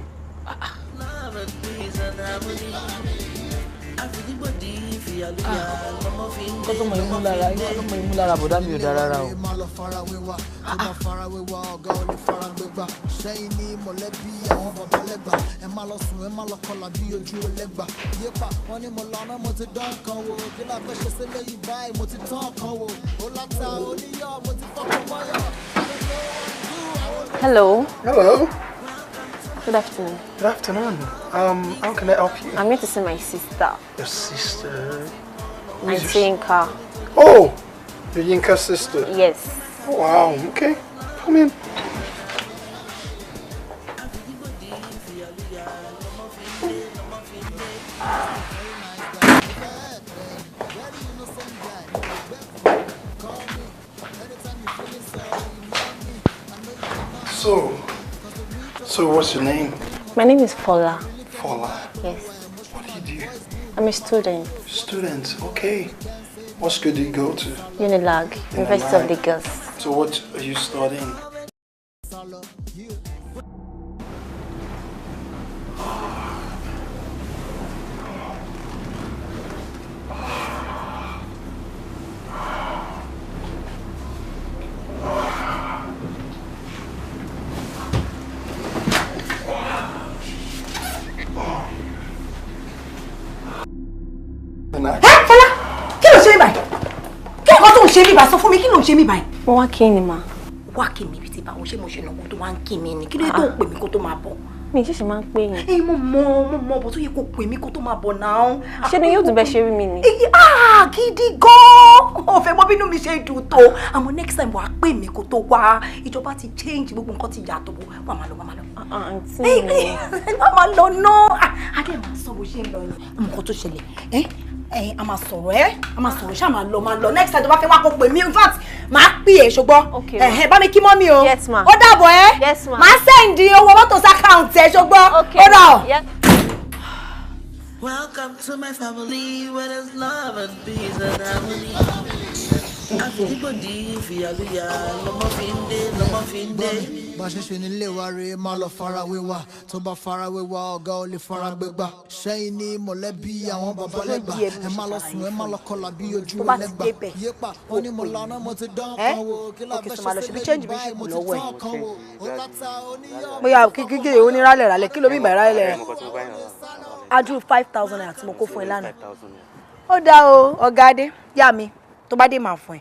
Nǹkan tó mọ imú lára bọ̀dá mi ò dára rárá o. Ṣẹ́yìn ní mọ̀lẹ́bí àwọn bàbá lẹ́gbà ẹ má lọ sùn ẹ má lọ kọlà bí ojú ẹlẹ́gbà yépa wọn ni mo lọ́nà mo ti dán kan wò kí la fẹ́ ṣe sílé yìí báyìí mo ti tán kan wò ó láta oníyọ̀ mo ti fọ́kàn mọ́yọ̀. Hello. Hello. Good afternoon. Good afternoon. How can I help you? I'm here to see my sister. Your sister? Auntie Yinka. Oh, your Yinka sister? Yes. Oh, wow, okay. Come in. So what's your name? My name is Paula. Paula? Yes. What do you do? I'm a student. Student, okay. What school do you go to? Unilag, University of Lagos. So what are you studying? ṣe mí bá sọ fún mi kí ló ń ṣe mí báyìí. Mo wá kí ni mà. Wá kí mi ibi tí báwo ṣé mo ṣe nàkó tó wá ń kí mi ni kí ló tó ń pè mí kó tó máa bọ̀. Mi ṣẹ̀ṣẹ̀ máa ń pè yín. Mo mọ̀ bó tó yẹ kó pè mí kó tó máa bọ̀ náà. Ṣé ni yóò tún bẹ ṣe rí mi ni? Gidi gan. Ó fẹ́ mọ̀ bínú mi ṣe dùn tó. Àmọ́ next time wàá pè mí kó tó wá. Ìjọba ti change gbogbo nǹkan ti yàtọ̀ bó. Wà máa lọ. Àǹtí mi. Wà máa lọ náà. Adé máa sọ bó ṣe ń lọ ni. Nǹkan tó ṣẹlẹ̀. A máa sọ̀rọ̀ a máa sọ̀rọ̀ ṣá máa lọ next time tó bá fẹ́ wá kó pè mí in fact máa pè é ṣùgbọ́n bá mi kí mọ́ mi o yes ma ó dàbọ̀ yes ma máa send owó mọ́tò s'account ẹ ṣùgbọ́n ó dà. Welcome to my family where there's love and peace and harmony. Everybody fiyaluya lọmọ fi ń dé. Bá ṣe ṣe nílé wa rèé má lọ farawé wa tó bá farawé wa ọ̀gá ò lè fara gbégbá ṣẹ́yìn ní mọ̀lẹ́bí àwọn bàbá lẹ́gbà ẹ má lọ sùn ẹ má lọ kọlà bí ojú ẹlẹ́gbà yépa ó ní mo lànà mo ti dán kan wo kí la fẹ́ ṣe sílẹ̀ báyìí mo ti tán kan wo ó láta oníyọ̀. Bóyá kíkí onírálẹ̀ kí ló bí ìbàrá rẹ̀ ajú 5,000 naira tí mo kó fún ẹ lánàá. Ó dá o ọ̀gá adé yá mi tó bá dé máa fún ẹ.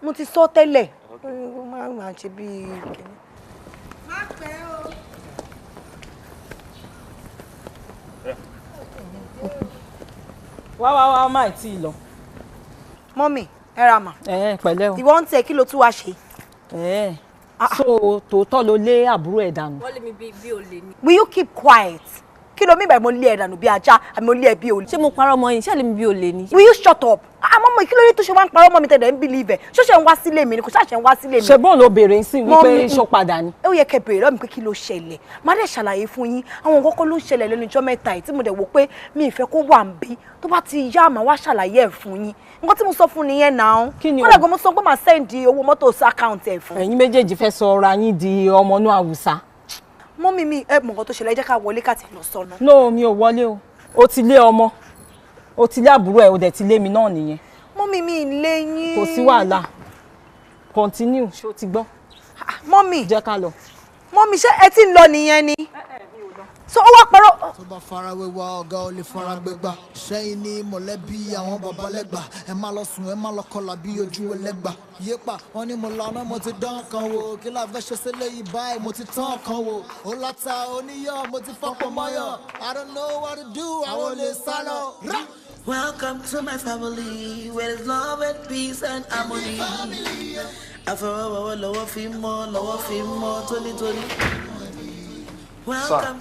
Mo ti sọ tẹ́lẹ̀ ó máa ṣe bíi kìíní. Má pẹ́ o. Wá máa tí ì lọ. Mọ́mì ẹ ra mà. Pẹ̀lẹ́ o. Ìwọ ń tẹ kí ló tún wá ṣe. So tòótọ́ ló lé àbúrò ẹ̀ dànù. Wọ́n lé mi bí olè ni. Will you keep quiet? Kí ló mean by mo lé ẹ dànù bí ajá àbí mo lé ẹ bí olè? Ṣé mo parọ́ mọ́ yín? Ṣé lè mi bí olè ni? Will you shut up? Àmọ́ mo kí ló dé tó ṣe wá ń parọ́ mọ́ mi tẹ̀lé ń believe ẹ̀? Ṣó ṣe ń wá sílé mi ni kò ṣàṣẹ ń wá sílé mi. Ṣé bọ́ọ̀ ló béèrè sí wípé ṣó padà ni? Ó yẹ kẹ́ béèrè lọ́mí pé kí ló ṣẹlẹ̀. Má dẹ̀ ṣàlàyé fún yín àwọn nǹkan kan ló ṣẹlẹ̀ lẹ́nu ọjọ́ mẹ́ta yìí tí mo dẹ̀ wò pé mi ì fẹ́ kó wà ń bí tó bá ti yá màá wá ṣàlàyé ẹ̀ fún yín. Nǹkan tí mo sọ fún nìyẹn náà. Kí ni o? Kódà gan mo sọ pé màá send owó mọ́tò sí account ẹ̀ fún. Ẹ̀yin méjèèjì fẹ́ sọ ra yín di ọmọ inú Haúsá. Mọ́mì mi ẹ mọ̀ nǹkan tó ṣẹlẹ̀ ẹ jẹ́ ká wọlé ká ti lọ sọ́nà. No, mi ò wọlé o. O ti lé ọmọ. O ti lé àbúrò ẹ̀ o dẹ̀ ti lé mi náà nìyẹn. Mọ́mì mi lé yín. Kò sí wàhálà. Continue ṣó ti gbọ́. Mọ́mì. Jẹ́ ká lọ. Mọ́mì ṣé ẹ ti ń lọ nìyẹn ni? So ó wá parọ́. Tó bá farawé wa ọ̀gá ò lè fara gbégbá ṣẹ́yìn ní mọ̀lẹ́bí àwọn bàbá lẹ́gbà ẹ má lọ sùn ẹ má lọ kọlà bí ojú ẹlẹ́gbà yépa wọ́n ní mo lànà mo ti dán kan wo kí la fẹ́ ṣe sílẹ̀ yìí báyìí mo ti tán kan wo ó láta oníyọ̀ mo ti fọ́pọ̀ mọ́yọ̀ I don't know what to do àwọn olè sálọ. Welcome to my family where there's love and peace and harmony. Àfọwọ́wọ́ lọ́wọ́ fi mọ́ tónítóní. Sir,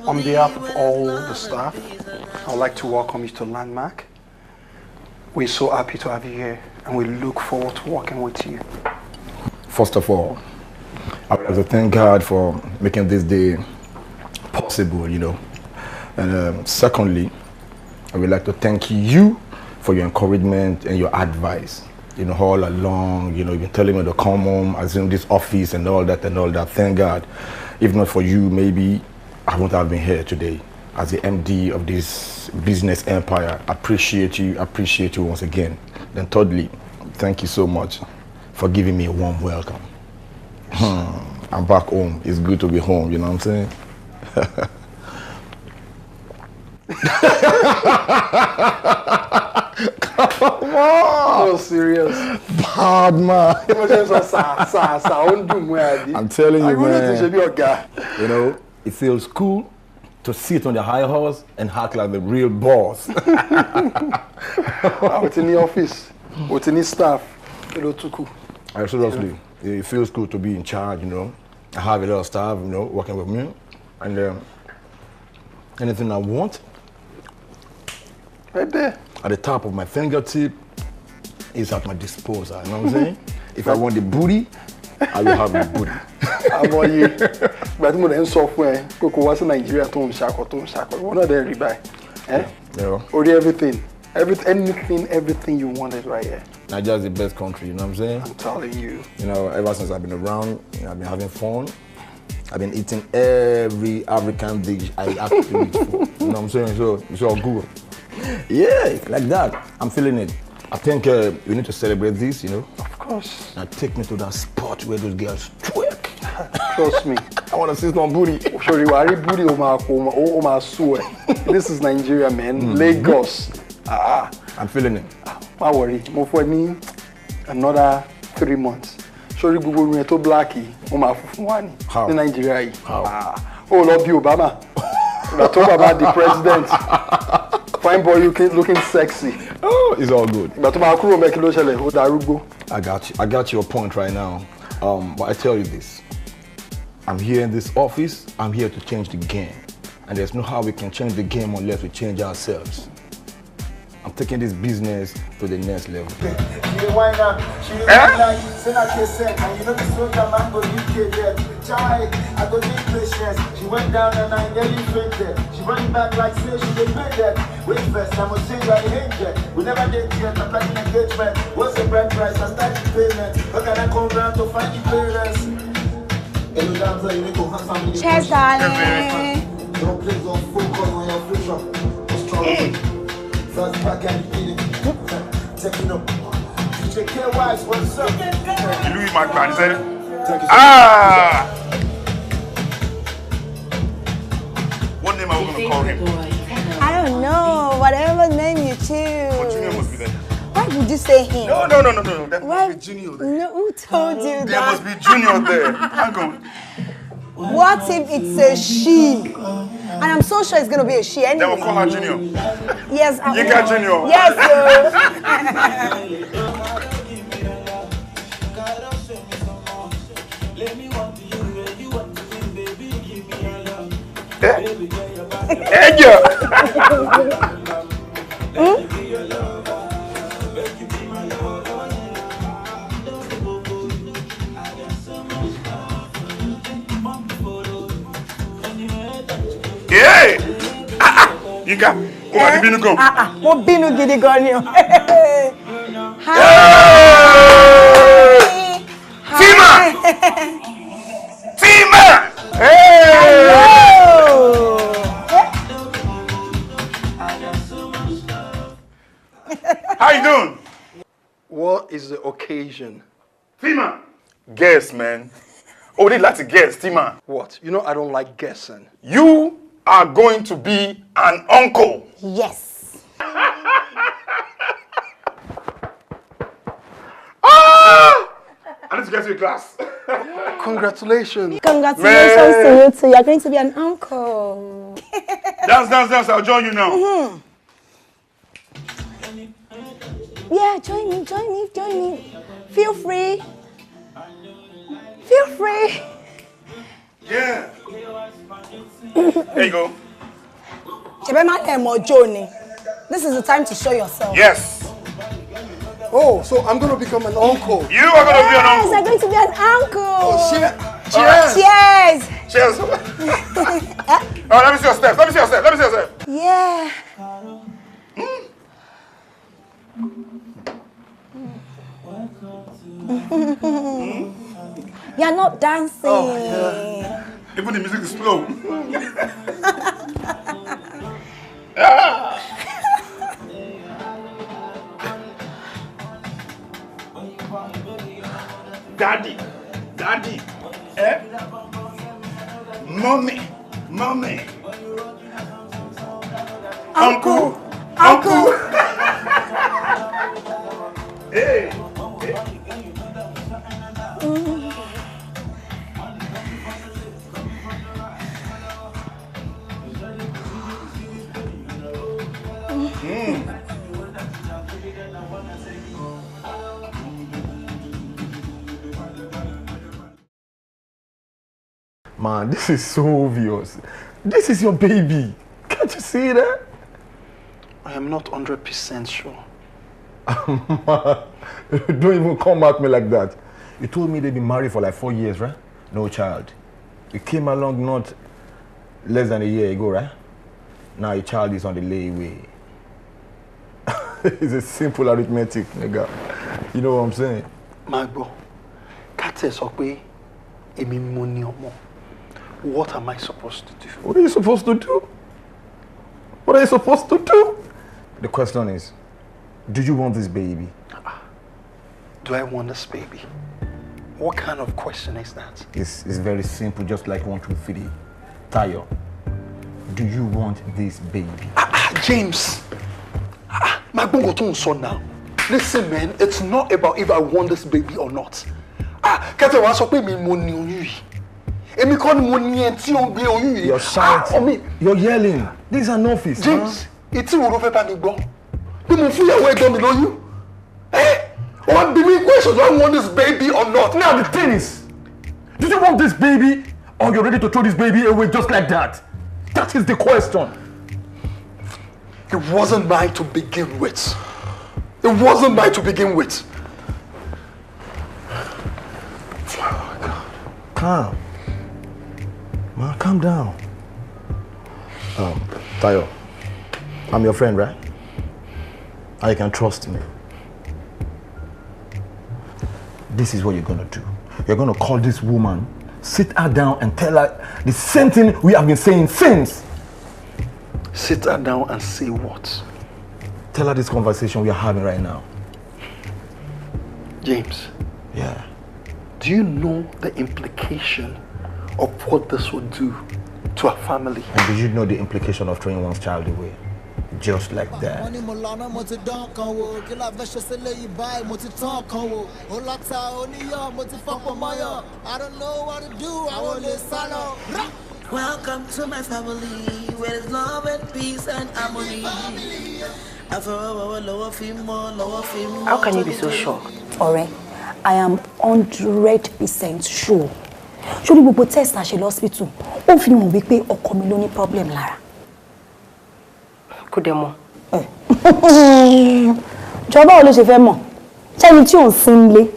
on behalf of all the staff, I would like to welcome you to Landmark. We're so happy to have you here and we look forward to working with you. First of all, I would like to thank God for making this day possible, And secondly, I would like to thank you for your encouragement and your advice. All along, you've been telling me to come home, assume this office and all that. Thank God. If not for you, maybe I wouldn't have been here today as the MD of this business empire. Appreciate you once again. Then thirdly, thank you so much for giving me a warm welcome. I'm back home. It's good to be home, you know what I'm saying? Come on! So serious. Bad man. I'm telling you, man. It feels cool to sit on the high horse and act like the real boss. What's in the office? What's in the staff? Seriously, it feels good to be in charge, I have a lot of staff, working with me. And anything I want, right there. At the top of my fingertip is at my disposal, you know what I'm saying? If I want the booty, I will have the booty. Àmọ́ yé ìgbà tí mo dẹ̀ ń sọ fún ẹ pé kò wá sí Nàìjíríà tó ń ṣakọ wọn náà dẹ̀ rí báyìí. Orí everything you want is right here. Nigeria's the best country, you know what I'm saying? I'm telling you. Ever since I've been around, I've been having fun. I've been eating every African dish I actually reach for. You know what I'm saying? So it's all good. Yeah, like that. I'm feeling it. I think we need to celebrate this, Of course. And take me to that spot where those girls twerk. Trust me. I want to see some booty. Sorry, worry booty This is Nigeria, man. Lagos. I'm feeling it. Don't worry. Mo for me another 3 months. Sorry, Google me to blacky. How? In Nigeria. How? Oh, Lord, Obama. That's all about the president. Fine boy, looking sexy. Oh, it's all good. But I got your point right now. But I tell you this. I'm here in this office. I'm here to change the game. And there's no how we can change the game unless we change ourselves. I'm taking this business to the next level. And you know the soldier man go UK dead. Child, I go need patience. She went down and I nearly fainted. She ran back like say she did made that. Wait first, I must say I angel. We never did yet, I'm planning engagement. What's the brand price? I start the payment. How can I come round to find the parents? Hello, Damsa, you need to have family. Cheers, darling. Don't please don't focus on your future. First back and beginning. Taking up. DJ K-Wise, what's up? Louis McMahon, is it? What name are we going to call him? I don't know. Whatever name you choose. What junior must be there? Why would you say him? No. There must be Junior there. No, who told you that? There must be Junior there. Hang on. What if it's a she? And I'm so sure it's going to be a she anyway. Then we'll call her Junior. Yes, I You got Junior. Yes, sir. Hey, girl. Hey! Yinka, ó máa di bínú gan. Mo bínú gidi gan ni o. Tima! Tima! Hey! How you doing? What is the occasion? Tima! Guess, man. Oh, they like to guess, Tima. What? You know I don't like guessing. You are going to be an uncle. Yes. I need to get you a glass. Congratulations. Congratulations to you too. You're going to be an uncle. Dance. I'll join you now. Yeah, join me. Feel free. Yeah. There you go. This is the time to show yourself. Yes. Oh, so I'm going to become an uncle. You are going to be an uncle. Yes, I'm going to be an uncle. Oh, Cheers. Cheers. Oh, let me see your steps. Yeah. You're not dancing. Oh, yeah. Even the music is slow. Daddy. Mommy. Uncle. Hey. Man, this is so obvious. This is your baby. Can't you see that? I am not 100% sure. Don't even come at me like that. You told me they've been married for like 4 years, right? No child. You came along not less than a year ago, right? Now your child is on the layaway. It's a simple arithmetic, nigga. You know what I'm saying? Magbo, Kate Sokwe, Emi Moni Omo. What am I supposed to do? What are you supposed to do? The question is, do you want this baby? Do I want this baby? What kind of question is that? It's very simple, just like 1, 2, 3. Tayo, do you want this baby? James! Magbo go to son now. Listen, man, it's not about if I want this baby or not. Kate wa sọ pé mi mo ni oyún yìí. Èmi kọ́ ni mo ní ẹ tí ó ń gbé oyún yìí. You're shouting. You're yelling. This is an office. James, etí wo ló fẹ́ bá mi gbọ́? Bí mo fún ìyàwó ẹ̀gbọ́n mi lóyún? What be me question? Do I want this baby or not? Now the thing is, do you want this baby or you're ready to throw this baby away just like that? That is the question. It wasn't mine to begin with. It wasn't mine to begin with. Oh, God. Calm. Man, calm down. Tayo, I'm your friend, right? And you can trust me. This is what you're gonna do. You're gonna call this woman, sit her down and tell her the same thing we have been saying since. Sit her down and say what? Tell her this conversation we are having right now. James. Yeah. Do you know the implication of what this would do to our family? And do you know the implication of throwing one's child away? Just like that. I don't know what to do. I want to follow. Welcome to my family, where there's love and peace and harmony. How can you be so sure? Alright, I am 100% sure. Surely gbogbo test na ṣe lọ hospital. Ó fi hàn wí pé ọkọ mi ló ní problem lára. Kò dẹ̀ mọ̀. Jọba ò lè ṣe fẹ́ mọ̀. Ṣẹ́ni tí ò ń sin lé.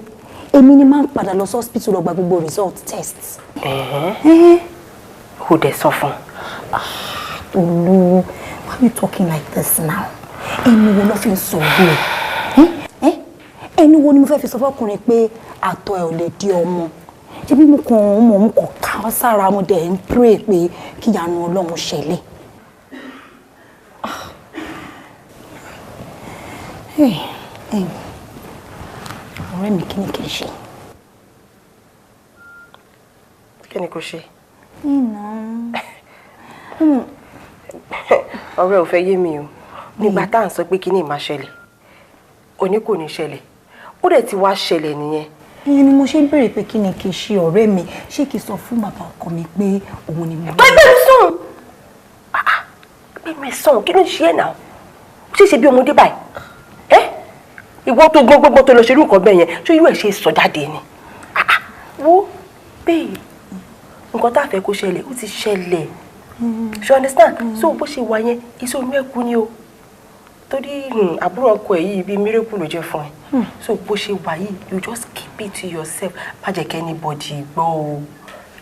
Èmi ni máa ń padà lọ hospital lọ gba gbogbo result tests. Who dẹ̀ sọ fún? Olu, why are you talking like this now? Ẹni wo ló fi ń sọ bẹ́ẹ̀? Ẹni wo ni mo fẹ́ fi sọ fọ́kùnrin pé àtọ̀ ẹ̀ ò lè di ọmọ? Ṣé bí mo kàn ká sára mo dẹ̀ ń pray pé kí ìyanu Ọlọ́run ṣẹlẹ̀? Ọ̀rẹ́ mi kí ni kí n ṣe? Kí ni kò ṣe? Ọ̀rẹ́ ò fẹ́ yé mi o. Nígbà tá à ń sọ pé kí ni máa ṣẹlẹ̀. Òní kò ní ṣẹlẹ̀. Ó dẹ̀ ti wá ṣẹlẹ̀ nìyẹn. Ìyẹn ni mo ṣe ń béèrè pé kí ni kí n ṣe ọ̀rẹ́ mi. Ṣé kí n sọ fún bàbá ọkọ mi pé òun ni mo rí? Bẹ́ẹ̀ sùn. Bẹ́ẹ̀ sùn kí ló ń ṣe ẹ̀ náà? Ṣé ṣe bí ọmọdé báyìí? Ìwọ tó gbogbo tó lọ ṣe irú nǹkan bẹ́ẹ̀ yẹn ṣé irú ẹ̀ ṣe sọ jáde ni? Wo bẹ́ẹ̀ nǹkan tá a fẹ́ kó ṣẹlẹ̀ ó ti ṣẹlẹ̀. You understand? So bó ṣe wà yẹn iṣẹ́ omi ẹ̀kú ni o. Torí àbúrò ọkọ ẹ̀ yìí bíi miracle ló jẹ́ fún ẹ. So bó ṣe wà yìí you just keep it to yourself. Má jẹ́ kí anybody gbọ́ o.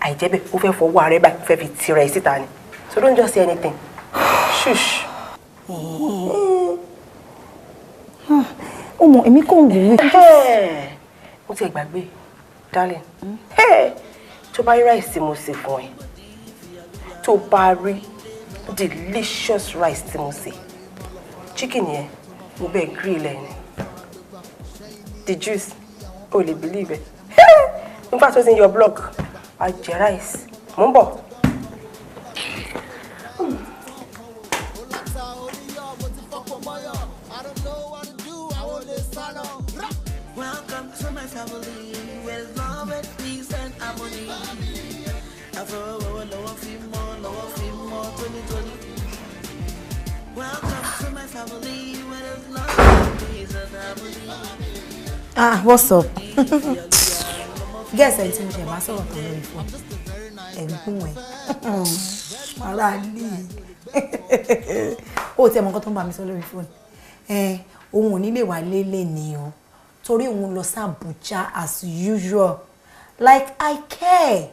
Àìjẹ́bẹ̀ ó fẹ́ fọwọ́ ara ẹ̀ báyìí fẹ́ fi tira ẹ̀ síta ni. So don't just say anything. Shush. Ọmọ èmi kò ń wò ó. Mo ti gbàgbé darling. Tó bá rí rice mo sè fún ẹ. Tó bá rí delicious rice tí mo sè. Chicken yẹn mo bẹ̀ grill ẹ̀ ni. The juice o lè believe it. In fact what's in your blog? I jẹ rice. Mo ń bọ̀. Welcome to my family, where there's love and peace and harmony. Welcome to my family, where there's love and peace and harmony. What's up? Guess I think I'm so lórí phone. Ẹ̀gbọ́n ẹ̀. Ara ni. Ó ti ẹ̀ mọ̀ nǹkan tó ń bá mi sọ lórí phone. Òun ò ní lè wá lélẹ̀ ni o. Torí òun lọ sí Abuja as usual. Like I care.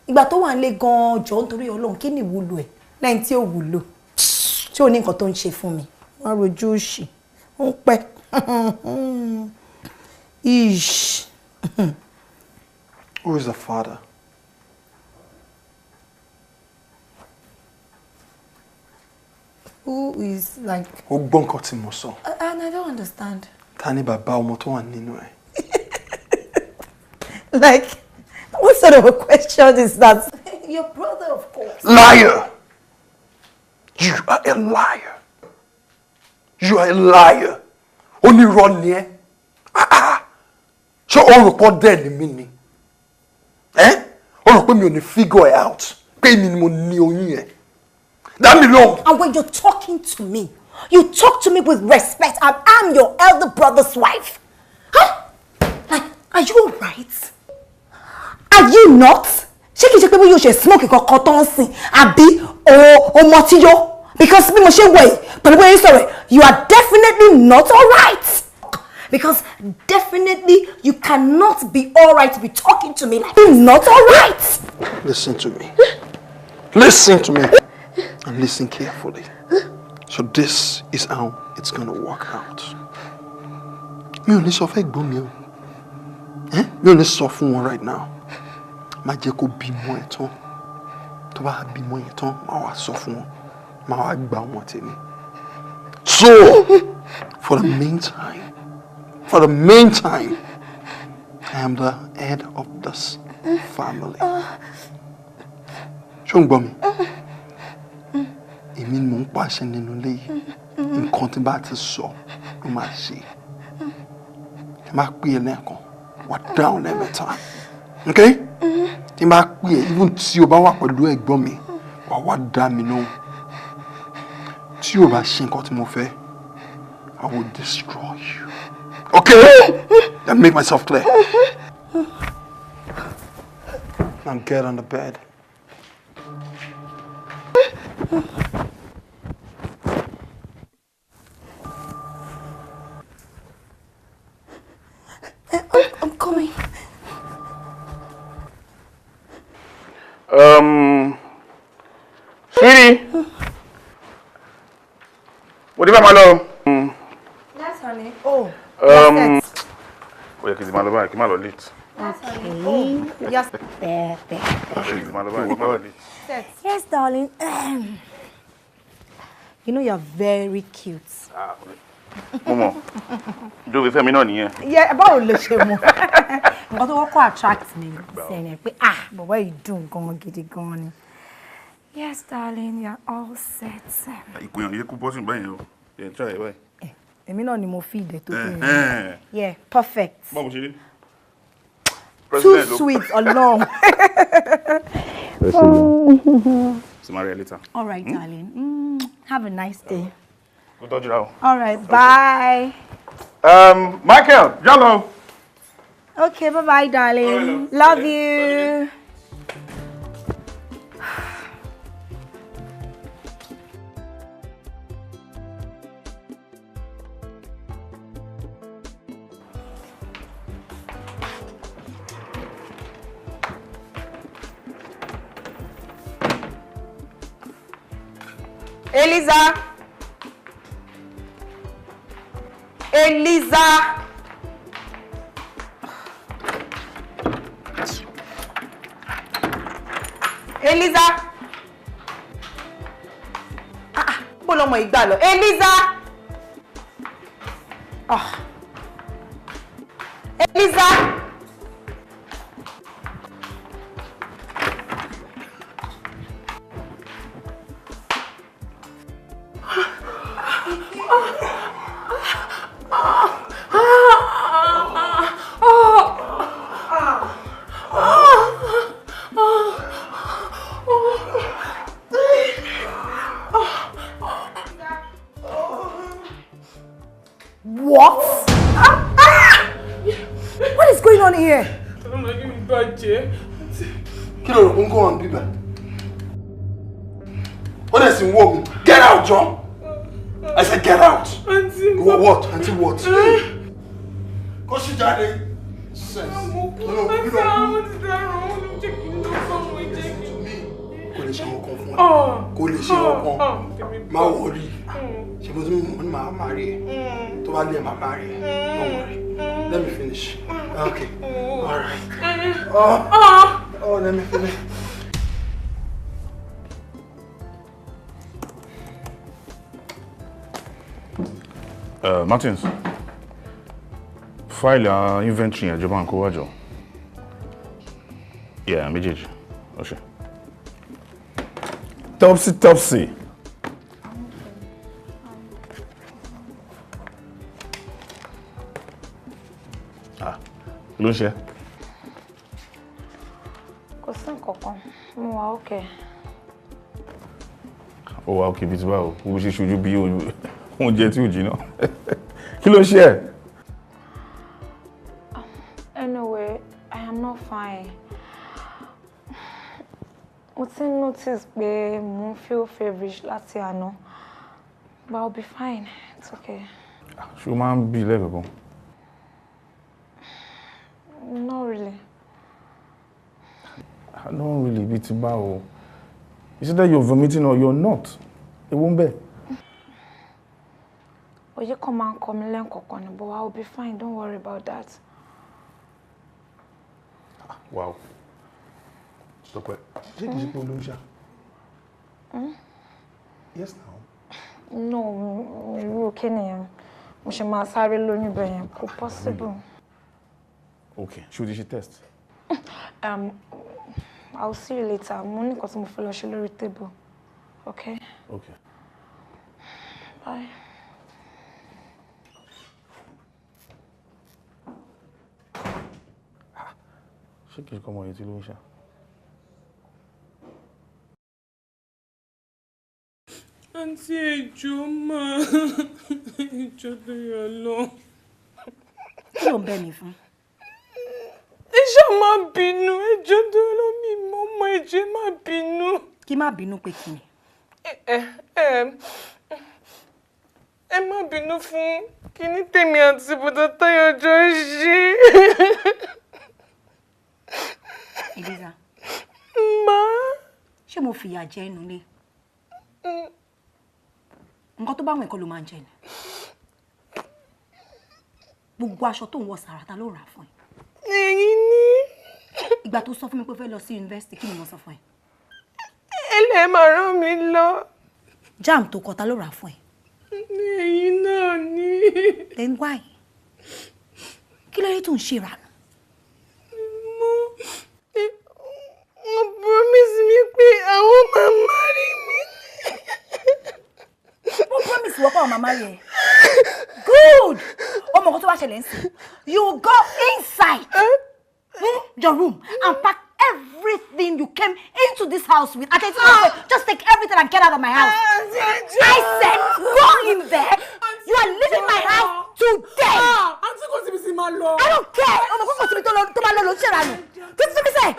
Ìgbà tó wà nílé gan-an jọ nítorí Ọlọ́run kí ni ìwúlò ẹ̀ lẹ́yìn tí ó wúlò. Tí ò ní nǹkan tó ń ṣe fún mi. Wọ́n rojú òṣì. Ó ń pẹ́. Ish. Who is the father? Who is like... Ó gbọ́ nǹkan tí mo sọ. And I don't understand. Ta ni bàbá ọmọ tó wà nínú ẹ̀? Like, what sort of a question is that? Your brother, of course. Liar! You are a liar. You are a liar. Onírọ́ ni ẹ́. Ṣé o rò pọ̀ dẹ́ ni mí ni? Ó rò pé mi ò ní figure it out. Pé mi ni mo ní oyún yẹn. That me long. And when you're talking to me, you talk to me with respect. And I'm your elder brother's wife. Huh? Like, are you alright? Are you not? Ṣé kìí ṣe pé you should smoke kankan tó ń sìn àbí o mọtí yó? Because bí mo ṣe wò yìí, pẹ̀lú bóyá sọ̀rọ̀, you are definitely not alright. Because definitely you cannot be alright to be talking to me like you're not alright. Listen to me. Listen to me. And listen carefully. So this is how it's gonna work out. Mi ò ní sọ fẹ́ gbọ́ mi o. Mi ò ní sọ fún wọn right now. Má jẹ́ kó bímọ ẹ̀ tán. Tó bá bímọ ẹ̀ tán, má wá sọ fún wọn. Má wá gbà wọn tèmi. So, for the meantime, I am the head of this family. Ṣó ń gbọ́ mi? Èmi ni mò ń pàṣẹ nínú ilé yìí. Nǹkan tí bá ti sọ ló máa ṣe. Tí n bá pè é lẹ́ẹ̀kan, wà dáhùn lẹ́ẹ̀mẹ́ta. Okay? Tí n bá pè é, even tí o bá wà pẹ̀lú ẹ̀gbọ́n mi, wà wá dá mi lóhùn. Tí o bá ṣe nǹkan tí mo fẹ́, I will destroy you. Okay? Let me make myself clear. Now get on the bed. I'm coming. Sweetie. What do you want, my love? Yes, honey. Oh. Wait, kí n máa lọ báyìí, kí n máa lọ late. Okay. Yes. There. Kí n máa lọ báyìí, kí n máa lọ late. Yes, darling. You know you're very cute. Momo, do we fẹ́ mi náà nìyẹn? Yeah, báwo ló ṣe mọ̀? Nǹkan tó kọ́kọ́ attract me. Saying pé bọ̀bọ́ yìí dùn gan gidi gan ni. Yes, darling, you're all set. Ìpèyàn yẹ kú bọ́sùn báyìí o. Yẹn try ẹ̀ báyìí. Èmi náà ni mo feed ẹ tó pé. Yeah, perfect. Báwo ṣe rí? Too sweet alone. See you later. All right, darling. Have a nice day. Good talk to you. All right, bye. Michael, Jello. Okay, bye-bye, darling. Love you. Eliza. Bó lọmọ ìgbà lọ. Eliza. Eliza. What? What is going on here? I'm not giving bad chair. Kí ló rò pé ń go on bíbá? What is in war? Get out, John! I said get out! Auntie. What? Auntie what? Kó sì jáde. Sense. Kò lè ṣe ọkàn fún ẹ. Kò lè ṣe ọkàn. Má worry. Ṣé mo tún mọ̀ ní màá máa rí ẹ? Tó bá lé ẹ máa máa rí ẹ. Don't worry. Let me finish. Okay. All right. Oh, let me finish. Martins, file inventory yẹn jọba nǹkan wájọ. Yeah, méjèèjì. Ọ̀ṣẹ́. Topsy. Ló ń ṣe? Kò sí nǹkankan. Mo wà okay. Ó wà okay bí ti báwo. Ó ṣe ṣojú bí oúnjẹ tí ò jiná. Kí ló ṣe ẹ́? Anyway, I am not fine. Mo ti notice pé mo feel feverish láti àná. But I'll be fine. It's okay. Ṣé o máa ń bì lẹ́ẹ̀kọ̀kan? Not really. I don't really bí ti báwo. Is it that you're vomiting or you're not? Ewo ń bẹ. Oye kan máa ń kọ mí lẹ́ẹ̀kọ̀kan ni, but I'll be fine. Don't worry about that. Wow. Stop it. Ṣé kìí ṣe pé olóyún ṣá? Yes now. No, irú òkè nìyẹn. Mo ṣe máa sáré lóyún bẹ́ẹ̀ yẹn. Kò possible. Okay. Should you test? I'll see you later. Mo ní nǹkan tí mo fẹ́ lọ ṣe lórí table. Okay? Okay. Bye. Ṣé kìí kọ́ ọmọ yẹn tí ló ń ṣá? Àǹtí ẹjọ́ máa ẹjọ́ tó yọ lọ. Kí ló ń bẹ̀ mí fún? Ẹ ṣáà má bínú, ẹjọ́ tó lọ mí mọ́ ọmọ ẹjẹ́ má bínú. Kí má bínú pé kí ni? Ẹ má bínú fún kíní tèmi àti bùdó Táyọ̀ jọ ṣe. Eliza. Má. Ṣé mo fìyà jẹ inú ilé? Nǹkan tó bá wọn ẹ̀kọ́ ló máa ń jẹ ni. Gbogbo aṣọ tó ń wọ sàràtà ló rà fún ẹ. Ẹ̀yin ni. Ìgbà tó sọ fún mi pé fẹ́ lọ sí yunifásitì kí ni mo sọ fún ẹ? Ẹlẹ́ máa rán mi lọ. Jam tó kọta ló rà fún ẹ. Ẹ̀yin náà ni. Then why? Kí ló dé tó ń ṣe ìrànú? Wọ́n promise mi pé àwọn máa marry mi. Wọ́n promise wọ́pọ̀ àwọn màmá rẹ̀. Good! Ọmọ kan tó wá ṣẹlẹ̀ ń sìn. You go inside your room and pack everything you came into this house with. Just take everything and get out of my house. I said go in there. You are leaving my house today. Àǹtí kò síbi sí máa lọ. I don't care. Ọmọ kan kò síbi tó máa lọ ló ń ṣèrànù. What did you say?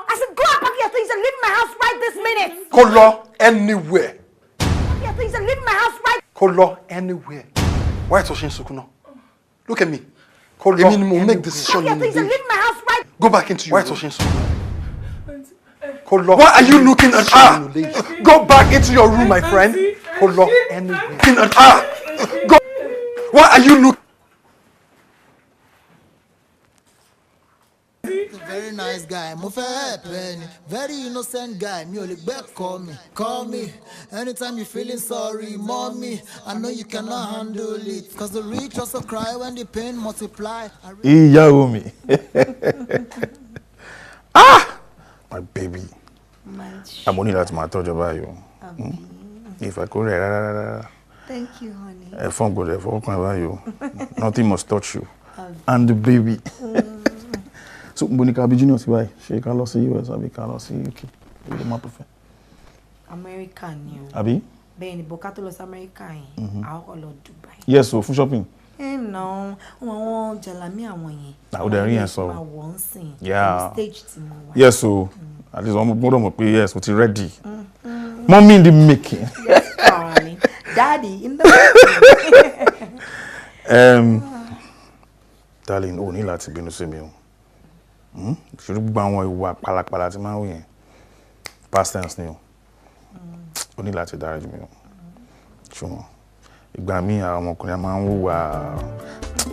I said go and pack your things and leave my house right this minute. Kó lọ anywhere. Pack your things and leave my house right. Kó lọ anywhere. Why tó ṣe ń sunkún náà? Look at me. Kó lọ anywhere. Make decision Pack your things and leave my house right. Go back into your room. Why tó ṣe ń sunkún náà? Kó lọ. Why are you looking at her? Go back into your room, my friend. Kó lọ anywhere. Looking at her. Go. Why are you looking? Very nice guy, mo fẹ́ ẹ̀pẹ́ ni. Very innocent guy, mi ò lè gbẹ́ call me. Anytime you feeling sorry, mommy, I know you cannot handle it. Cause the rich also cry when the pain multiply. Ìyàwó mi. My baby. Àmọ́ ní láti máa tọ́jú báyìí o. Ìfẹ́ kó rẹ̀ rárá. Thank you, honey. Ẹ̀fọn kò rẹ̀ fọwọ́kàn báyìí o. Nothing must touch you. And the baby. So Monica bí junior sí báyìí, ṣé ká lọ sí US àbí ká lọ sí UK? Èyí ló máa prefer. America ni o. Àbí? Bẹ́ẹ̀ni, bó ká tó lọ sí America yẹn, a kọ́kọ́ lọ Dubai. Yes o, fún shopping. No, àwọn jalami àwọn yẹn. Àwọn dẹ̀ rí yẹn sọ. Máa wọ̀ ń sìn. Yeah. Stage tí mo wà. Yes o, at least wọ́n gbọ́dọ̀ mọ̀ pé yes o ti ready. Mommy in the making. Yes, darling. Daddy in the making. Darling, o ní láti bínú sí mi o. Ṣùgbọ́n gbogbo àwọn ìwà pàlàpàlà tí máa ń wò yẹn past tense ni o ní láti dáríjì mi o ṣùgbọ́n ìgbà míì àwọn ọmọkùnrin máa ń wùwà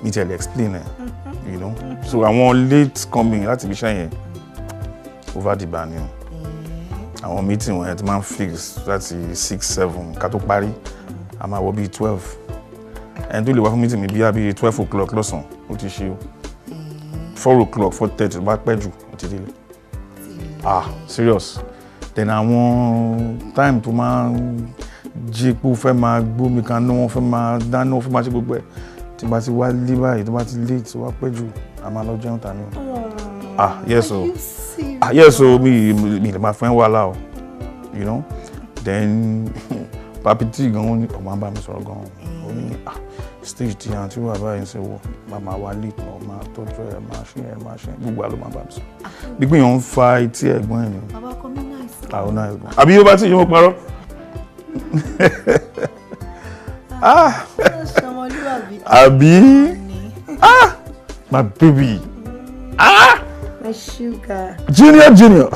mi ti ẹ̀ explain ẹ̀ you know so àwọn late coming láti ibi iṣẹ́ yẹn over the bar ni o àwọn meeting wọn yẹn ti máa ń fix láti 6-7 ká tó parí a máa wọ bíi 12 ẹni tó lè wá fún meeting mi bíi 12 o'clock lọ́sàn-án ó ti ṣe o 4 o'clock 4:30 bá pẹ́ jù ó ti délé serious then àwọn time tó máa ń jí pé ó fẹ́ máa gbómi kaná wọn fẹ́ máa dáná wọn fẹ́ máa ṣe gbogbo ẹ̀ tí bá ti wá lé báyìí tó bá ti late tó wá pẹ́ jù a máa lọ jẹun tà ní o. Yes, so. Yes, so me my friend wala o. You know? Then Papi T gan o ma ba mi sọ̀rọ̀ gan. O ní stage tí àǹtí wà báyìí ṣe wo mama wa late no ma tọ́jú ẹ ma ṣe gbogbo alo ma ba mi sọ. Bí pé yon fa etí ẹ̀gbọ́n ẹ ni. Baba ko mi nice. Ah, o nice gan. Àbí yo ba ti yo parọ́. Abi. My baby. My sugar. Junior.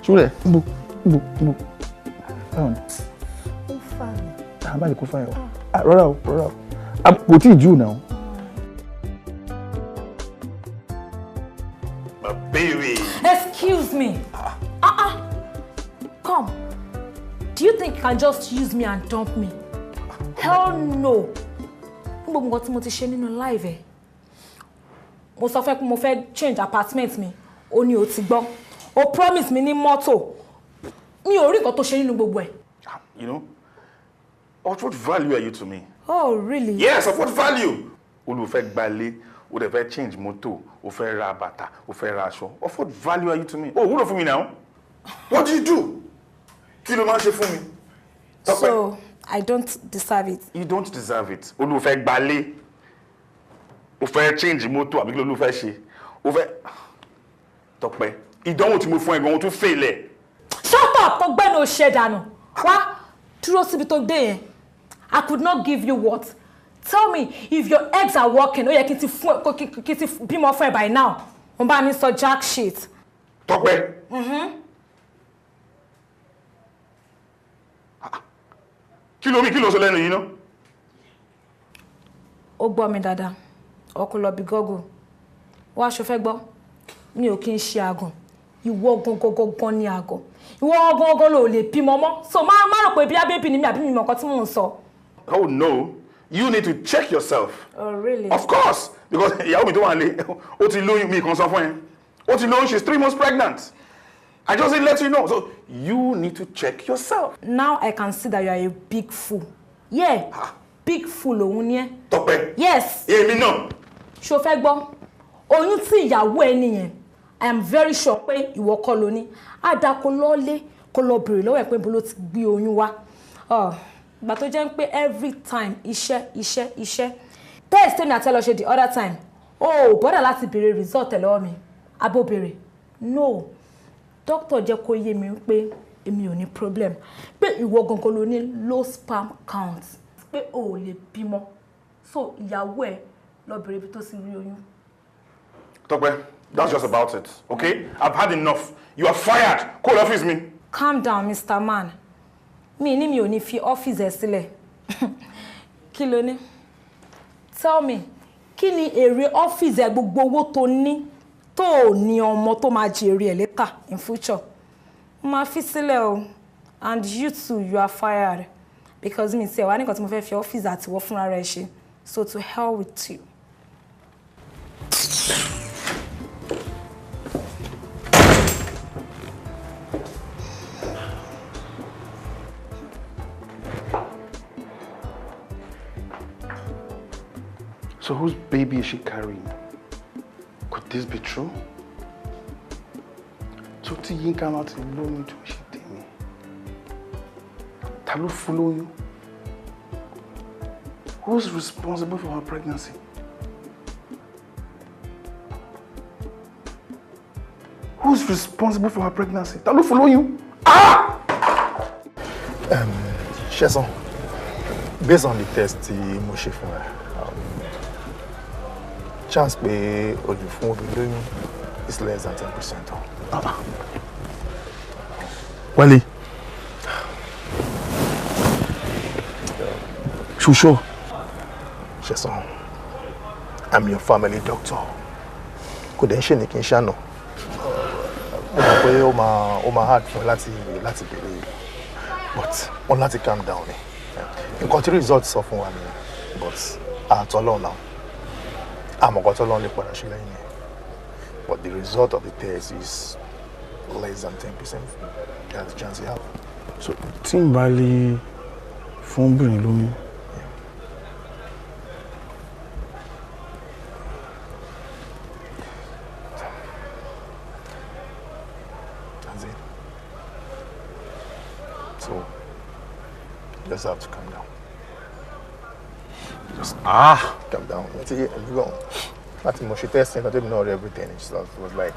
Ṣúlẹ̀, mbò. Báwo ni? Ó fà mí. Báyìí kò fà yọ. Rọ́rà o. Kò tí ì jù náà. My baby. Excuse me. Come. Do you think you can just use me and dump me? Hell no. Gbogbo nǹkan tí mo ti ṣe nínú live ẹ̀. Mo sọ fẹ́ pé mo fẹ́ change apartment mi. Ó ní ó ti gbọ́. Ó promise mi ní mọ́tò. Mi ò rí nǹkan tó ṣe nínú gbogbo ẹ̀. You know, of what value are you to me? Oh, really? Yes, of what value? Olu fẹ́ gbalé, o de fẹ́ change mọ́tò, o fẹ́ ra bàtà, o fẹ́ ra aṣọ. Of what value are you to me? Oh, wúlò fún mi now. What do you do? Kí ló máa ṣe fún mi? So, I don't deserve it. You don't deserve it. Olu fẹ́ gbalé. O fẹ́ change mọ́tò àbí kí ló fẹ́ ṣe? O fẹ́ Tọ́pẹ́. Ìdánwò tí mo fún ẹ gan, o tún fail ẹ. Shut up, kò gbẹ́nu ò ṣe dànù. Wá, dúró síbi tó dé yẹn. I could not give you what? Tell me, if your eggs are working, ó yẹ kí n ti bímọ fún ẹ by now. Mo bá mi sọ jack shit. Tọ́pẹ́. Kí ló sọ lẹ́nu yìí ná? Ó gbọ́ mi dáadáa. Ọkọ lọ bí gọ́gù. Wá aṣọ fẹ́ gbọ́. Mi ò kí ń ṣe àgàn. Ìwọ gangan ní àgàn. Ìwọ gangan ló lè bímọ mọ́. So má rò pé bí abébì ni mi àbí mi mọ̀ nǹkan tí mò ń sọ. Oh no, you need to check yourself. Oh really? Of course, because ìyàwó mi tó wà nílé, ó ti lóyún mi kan sọ fún ẹ. Ó ti lóyún, she's 3 months pregnant. I just didn't let you know. So you need to check yourself. Now I can see that you are a big fool. Yeah, big fool òun ni ẹ́. Tọ́pẹ́. Yes. Èmi náà. Ṣó fẹ́ gbọ́? Oyún tí ìyàwó ẹ nìyẹn. I am very sure pé ìwọ kọ́ ló ní. Á dá kó lọ lé kó lọ bèrè lọ́wọ́ ẹ̀ pé bó ló ti gbé oyún wá. Ìgbà tó jẹ́ pé every time iṣẹ́. Test tèmi àti ẹ lọ ṣe the other time. Bọ́dà láti bèrè result ẹ̀ lọ́wọ́ mi. Abo bèrè. No. Doctor jẹ́ kó yé mi pé èmi ò ní problem. Pé ìwọ gangan ló ní low sperm count. Pé o ò lè bímọ. So ìyàwó ẹ lọ bèrè ibi tó ti rí oyún. Tọ́pẹ́, that's just about it, okay? I've had enough. You are fired. Call office me. Calm down, Mr. Man. Mi ò ní fi office ẹ sílẹ̀. Kí ló ní? Tell me, kí ni èrè office ẹ gbogbo owó tó ní tó ní ọmọ tó máa jèrè ẹ̀ later in future? Má fi sílẹ̀ o. And you too, you are fired. Because mi ṣe wá nìkan tí mo fẹ́ fi office àti wọ́ fúnra rẹ̀ ṣe. So to hell with you. So whose baby is she carrying? Could this be true? So tí Yínká máa ti lóyún tó ṣe tèmi. Ta ló fún lóyún? Who's responsible for her pregnancy? Who's responsible for her pregnancy? Ta ló fún lóyún? Sheson, based on the test tí mo ṣe fún ẹ, chance pé o lè fún obìnrin lóyún is less than 10%. Wálé. Ṣùṣọ́. Sheson, I'm your family doctor. Kò dẹ̀ ń ṣe ní kí n ṣàná. Mo mọ̀ pé ó máa hard fún láti bèrè, but wọ́n láti calm down ni. Nǹkan tí result sọ fún wa ni, but àtọ́lọ́ náà. Àmọ̀kọ́ tọ́lọ́ lè padà ṣe lẹ́yìn ni. But the result of the test is less than 10%. That's the chance you have. So, tí n bá lè fún obìnrin lóyún. See? So, you just have to calm down. Just calm down. You go. Nothing much. She testing. I didn't know everything. It was like,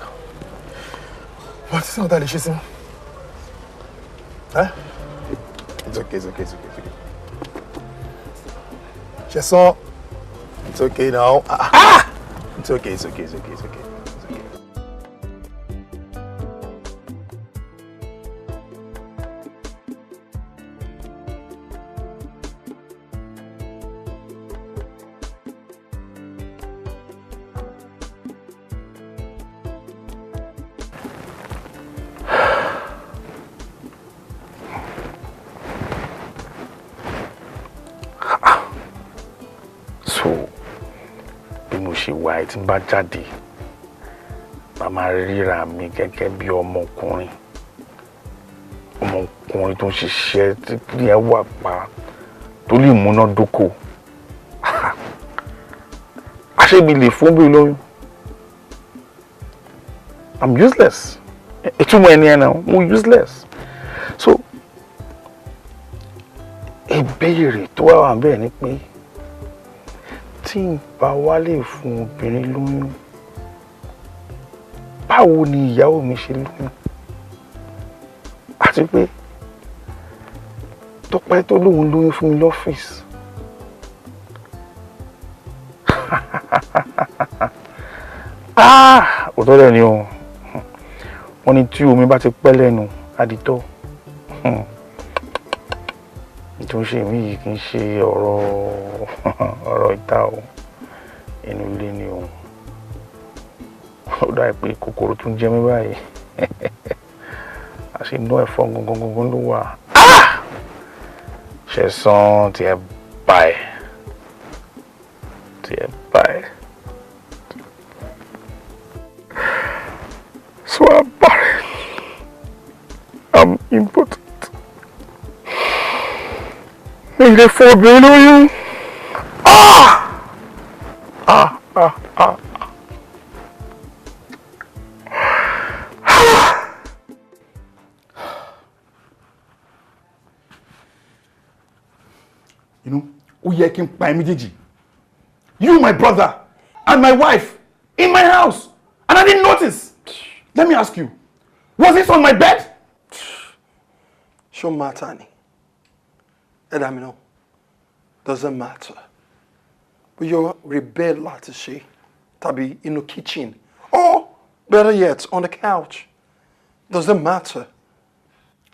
what's all that? Listen. Huh? It's okay. Chesson, it's okay now. It's okay. Tí n bá jáde bá máa ríra mi gẹ́gẹ́ bí ọmọkùnrin tó ń ṣiṣẹ́ tí ẹ wà pa tó lè múná dóko àṣebi lè fún bí lóyún. I'm useless. Ìtumọ̀ ẹni ẹ̀ náà mo useless. So ìbéèrè tó wà bẹ́ẹ̀ ni pé tí n bá wá lè fún obìnrin lóyún báwo ni ìyàwó mi ṣe lóyún àti pé Tọ́pẹ́ tó lóun lóyún fún mi lọ́fíìsì òótọ́ dẹ̀ ni o wọ́n ní tí omi bá ti pẹ́ lẹ́nu aditọ́ tó ń ṣe mí yìí kì í ṣe ọ̀rọ̀ ìta o inú ilé ni o ó dà pé kòkòrò tún jẹ mí báyìí àṣẹ inú ẹ̀fọ́ gangan ló wà Ṣẹ̀san tiẹ̀ báyìí so I'm impotent. Ilé fún obìnrin lóyún. You know, ó yẹ kí n pa ẹ́ méjèèjì. You, my brother, and my wife in my house, and I didn't notice. Let me ask you, was this on my bed? Show matter ni. Edamino, doesn't matter. But you're rebel láti ṣe tàbí in the kitchen, or better yet, on the couch. Doesn't matter.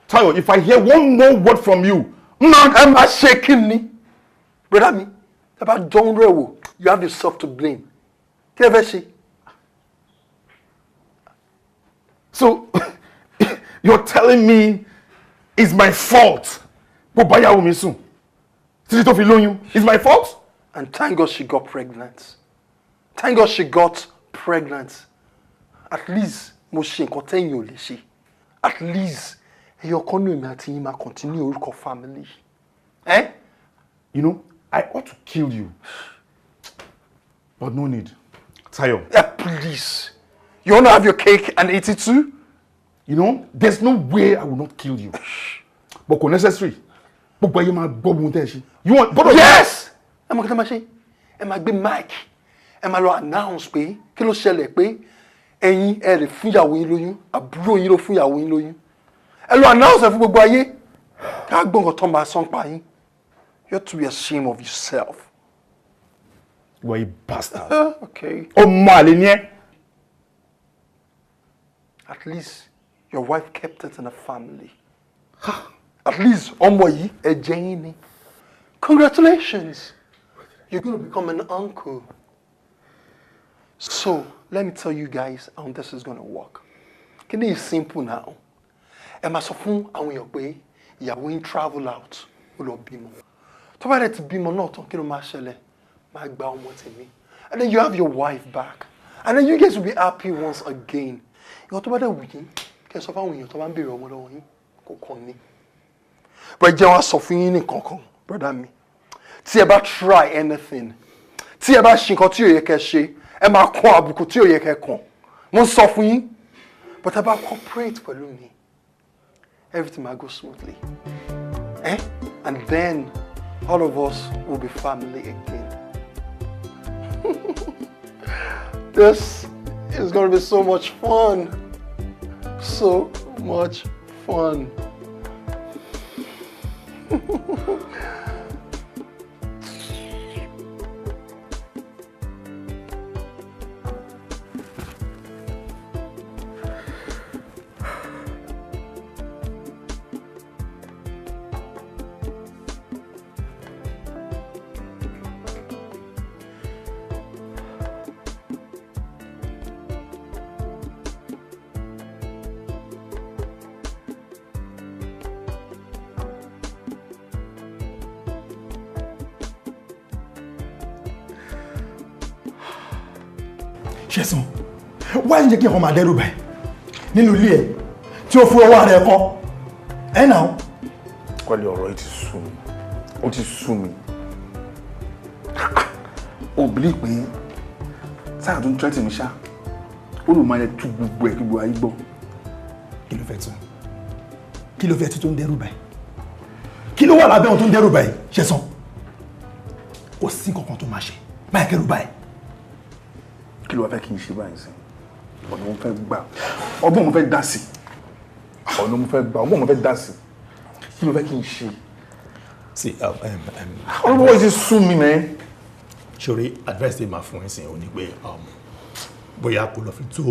Tayo, if I hear one more word from you, I'm not shaking me. Brother me, about don't rewo, you have yourself to blame. So, you're telling me it's my fault? It's my fault? And thank God she got pregnant. Thank God she got pregnant. At least, mo ṣe nǹkan tẹ́yìn ò lè ṣe. At least, your economy àti yín máa continue orúkọ family. Eh? You know, I ought to kill you. But no need. Tayo. Please. You want to have your cake and eat it too? You know, there's no way I will not kill you. But necessary. You want? Yes! Ẹ mọ̀ kí ló máa ṣe? Ẹ máa gbé mic. Ẹ máa lọ announce pé kí ló ṣẹlẹ̀ pé ẹ̀yin ẹ lè fún ìyàwó yín lóyún, àbúrò yín ló fún ìyàwó yín lóyún. Ẹ lọ announce ẹ fún gbogbo ayé. Ká gbọ́ nǹkan tó máa sọ pa yín. You have to be ashamed of yourself. You are a bastard. Okay. At least your wife kept it in the family. At least ọmọ yìí ẹ̀jẹ̀ yín ni. Congratulations. You're going to become an uncle. So, let me tell you guys how this is going to work. Kini is simple now. Ẹ máa sọ fún àwọn èèyàn pé ìyàwó yín travel out ó lọ bímọ. Tó bá dẹ̀ ti bímọ náà tán kí ló máa ṣẹlẹ̀? Máa gba ọmọ tèmi. And then you have your wife back. And then you guys will be happy once again. Ìwọ tó bá dẹ̀ wù yín, kẹ́ sọ fún àwọn èèyàn tó bá ń béèrè ọmọ lọ́wọ́ yín kò kàn ní. But jẹ́ wọ́n á sọ fún yín ní kankan, brother mi. Tí ẹ bá try anything, tí ẹ bá ṣe nǹkan tí ò yẹ kẹ́ ṣe, ẹ máa kàn àbùkù tí ò yẹ kẹ́ kàn. Mo sọ fún yín, but ẹ bá cooperate pẹ̀lú mi, everything might go smoothly. And then all of us will be family again. This is going to be so much fun. So much fun. Ṣẹ̀san, why ń jẹ́ kí ọkọ̀ máa dẹ́rù báyìí nínú ilé ẹ̀ tí ó fún ọwọ́ rẹ̀ kọ́ ẹ̀ náà. Wálé ọ̀rọ̀ yìí ti sú mi, ó ti sú mi. Ó bìlí pé sáà tó ń tẹ́tì mi ṣá, ó lò máa yẹ tú gbogbo ẹ̀ kí gbogbo ayé gbọ́. Kí ló fẹ́ tún? Kí ló fẹ́ tún tó ń dẹ́rù báyìí? Kí ló wà lábẹ́ ohun tó ń dẹ́rù báyìí? Ṣẹ̀san, kò sí nǹkan kan tó máa ṣe máa kẹ́rù báyìí. Kí ló wá fẹ́ kí n ṣe báyìí sí? Ọ̀nà mo fẹ́ gbà, ọgbọ́n mo fẹ́ dá sí. Ọ̀nà mo fẹ́ gbà, ọgbọ́n mo fẹ́ dá sí. Kí ló fẹ́ kí n ṣe? See, ọlọ́wọ́ yìí ti sú mi mẹ́. Ṣorí advice tí màá fún ẹ sìn ò ní pé bóyá kò lọ fi tó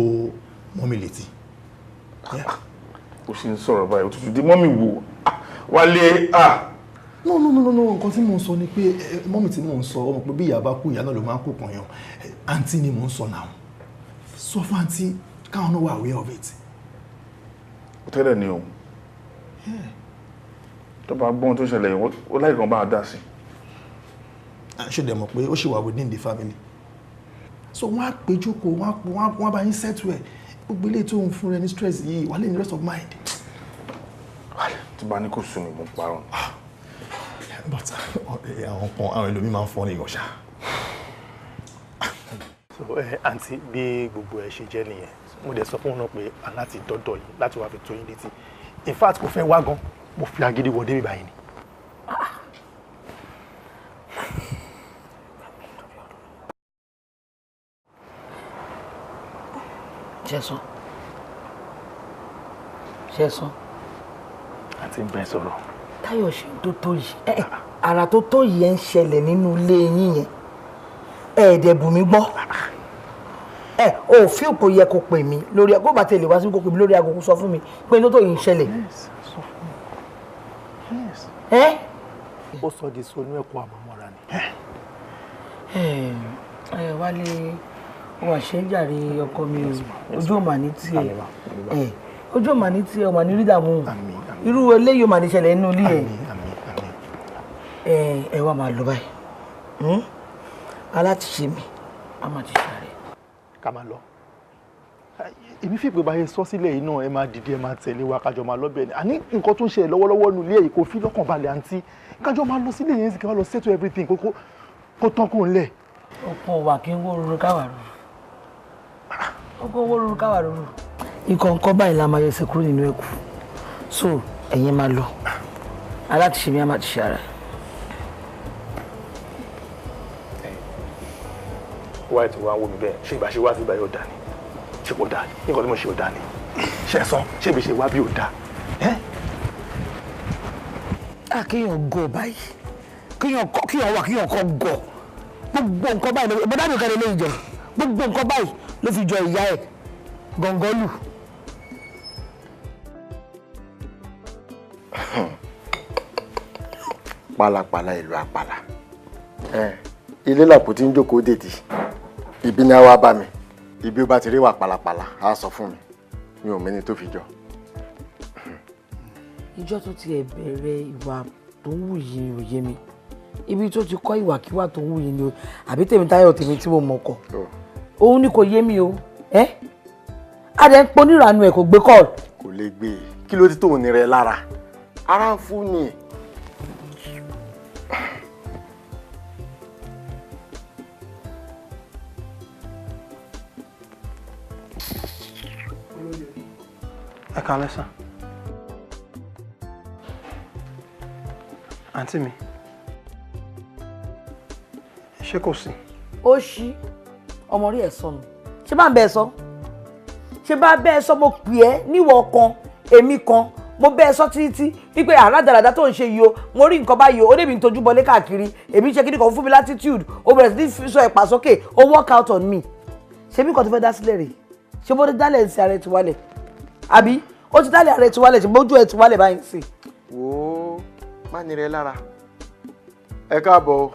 mọ́mì létí. Ó ṣe ń sọ̀rọ̀ báyìí, ó tutù dé mọ́mì wò. Wálé No, nǹkan tí mò ń sọ ni pé mọ́mì tí mò ń sọ ọmọ pé bí ìyá bá kú ìyá náà ló máa ń kó kan yan. Àǹtí ni mò ń sọ náà. Sọ fún àǹtí káwọn náà wà aware of it. Ó tẹ́lẹ̀ ni o. Tó bá gbọ́n tó ṣẹlẹ̀ yìí, ó láì kan bá a dá sí. Ṣé dẹ̀ mọ̀ pé ó ṣì wà within the family. So wọ́n á pé jókòó, wọ́n á bá yín settle ẹ̀. Gbogbo ilé tó ń fún rẹ ní stress yìí wà lè ní rest of mind. Tí bá ní kò sùn mi, mo parọ́. But àwọn ẹlòmíì máa ń fọ́ ní ìyọ̀ṣà. So àǹtí bí gbogbo ẹ ṣe jẹ́ nìyẹn mo dẹ̀ sọ fún wọn pé aláti dọ́dọ̀ yìí láti wá fi tó yín létí in fact kò fẹ́ wá gan mo fi agídí wọ débi báyìí ni. Ṣẹ̀san. Àǹtí ń bẹ sọ̀rọ̀. Táyọ̀ ṣe tó tó yìí àrà tó tó yìí ẹ̀ ń ṣẹlẹ̀ nínú ilé yín yẹn ẹ̀ẹ́dẹ̀bùnmí gbọ́ òfin kò yẹ kó pè mí lórí kó bá tẹ̀lé wá sí kó pè mí lórí aago kó sọ fún mi pé ní tó yìí ń ṣẹlẹ̀. Ó sọ di sonú ẹ̀kọ́ àmọ́mọ́ra ni. Wálé wọn ṣe ń jàre ọkọ mi ojú ò mà ní tiẹ̀ ojú ò mà ní tiẹ̀ ò mà ní rí dààmú irú eléyìí ò mà ní ṣẹlẹ̀ nínú ilé ẹ̀ wá máa lọ báyìí alátiṣe mi a máa ti ṣàrẹ. Ká máa lọ èmi fi pé báyẹn sọ sílẹ̀ yìí náà ẹ máa dìde ẹ máa tẹ̀lé wa kájọ máa lọ́bẹ̀ ni àní nǹkan tó ń ṣe lọ́wọ́lọ́wọ́ nù ilé yìí kò fi lọ́kàn balẹ̀ àǹtí kájọ máa lọ sílé yẹn sì kí wọ́n lọ settle everything kó tán kó ń lẹ̀. ọ̀pọ̀ wà kí n wó ruru káwà ruru ọkọ̀ wó ruru káwà ruru. nǹkan báyìí la máa yọ ẹsẹ̀ kúrò nínú ẹ̀kú so ẹ̀yin máa lọ alátiṣe mi a máa ti ṣe ara ẹ̀. wá ètò wa ń wò mí bẹ́ẹ̀ ṣé ìbá ṣe wá sí ìbá yóò dá ni ṣé kò dá ni nǹkan tí mo ṣe ò dá ni Ṣẹ̀san ṣé ibi ṣe wá bí ò dá. kéèyàn gọ̀ báyìí kéèyàn wà kéèyàn kọ́ gọ̀ gbogbo nǹkan báyìí bọ́dá mi kẹ́lẹ́ lóyún jẹ gbogbo nǹkan báyìí ló fi jọ ìyá ẹ̀ gọ̀ǹgọ́lù. pálapàla ìlú àpàlà ilé làpò tí ń jókòó dèdì ibi ni a wá bá mi ibi ó bá ti rí wà pálapàla á sọ fún mi ò mẹ́ni tó fi jọ. ìjọ tó tiẹ̀ bẹ̀rẹ̀ ìwà tó ń wù yìí ò yé mi ibi tó ti kọ́ ìwàkiwà tó ń wù yìí ni o àbí tèmi Táyọ̀ tèmi tí mo mọ̀ kọ́ òun ni kò yé mi o adé ń ponírànú ẹ̀ kò gbé kọ́ọ̀lù. kò lè gbé e kí ló ti tó òní rẹ lára ara ń fún ni. Ẹ káalẹ́ sà. Àǹtí mi. Ṣé kò sí? Ó ṣí ọmọ rí ẹ̀ sọnù. Ṣé bá ń bẹ ẹ sọ? Ṣé bá bẹ ẹ sọ mo pè ẹ́ níwọ̀ kan, èmi kan, mo bẹ ẹ sọ títí wípé àràdàràdà tó ń ṣe yìí o, mo rí nǹkan báyìí o, ó débi ń tojú bọlé káàkiri, èmi ṣe kíní kan fún mi latitude, ó bẹ̀rẹ̀ sí ní sọ ẹ̀pà sókè, ó work out on me. Ṣé bí nǹkan tó fẹ́ dá sílẹ̀ rèé? Ṣé bó dálẹ̀ sí ara ẹ̀ ti wálẹ̀? Àbí ó ti dálẹ̀ ara ẹ̀ ti wálẹ̀, ṣe bójú ẹ̀ ti wálẹ̀ báyìí sí. Wo má ní rẹ lára. Ẹ káàbọ̀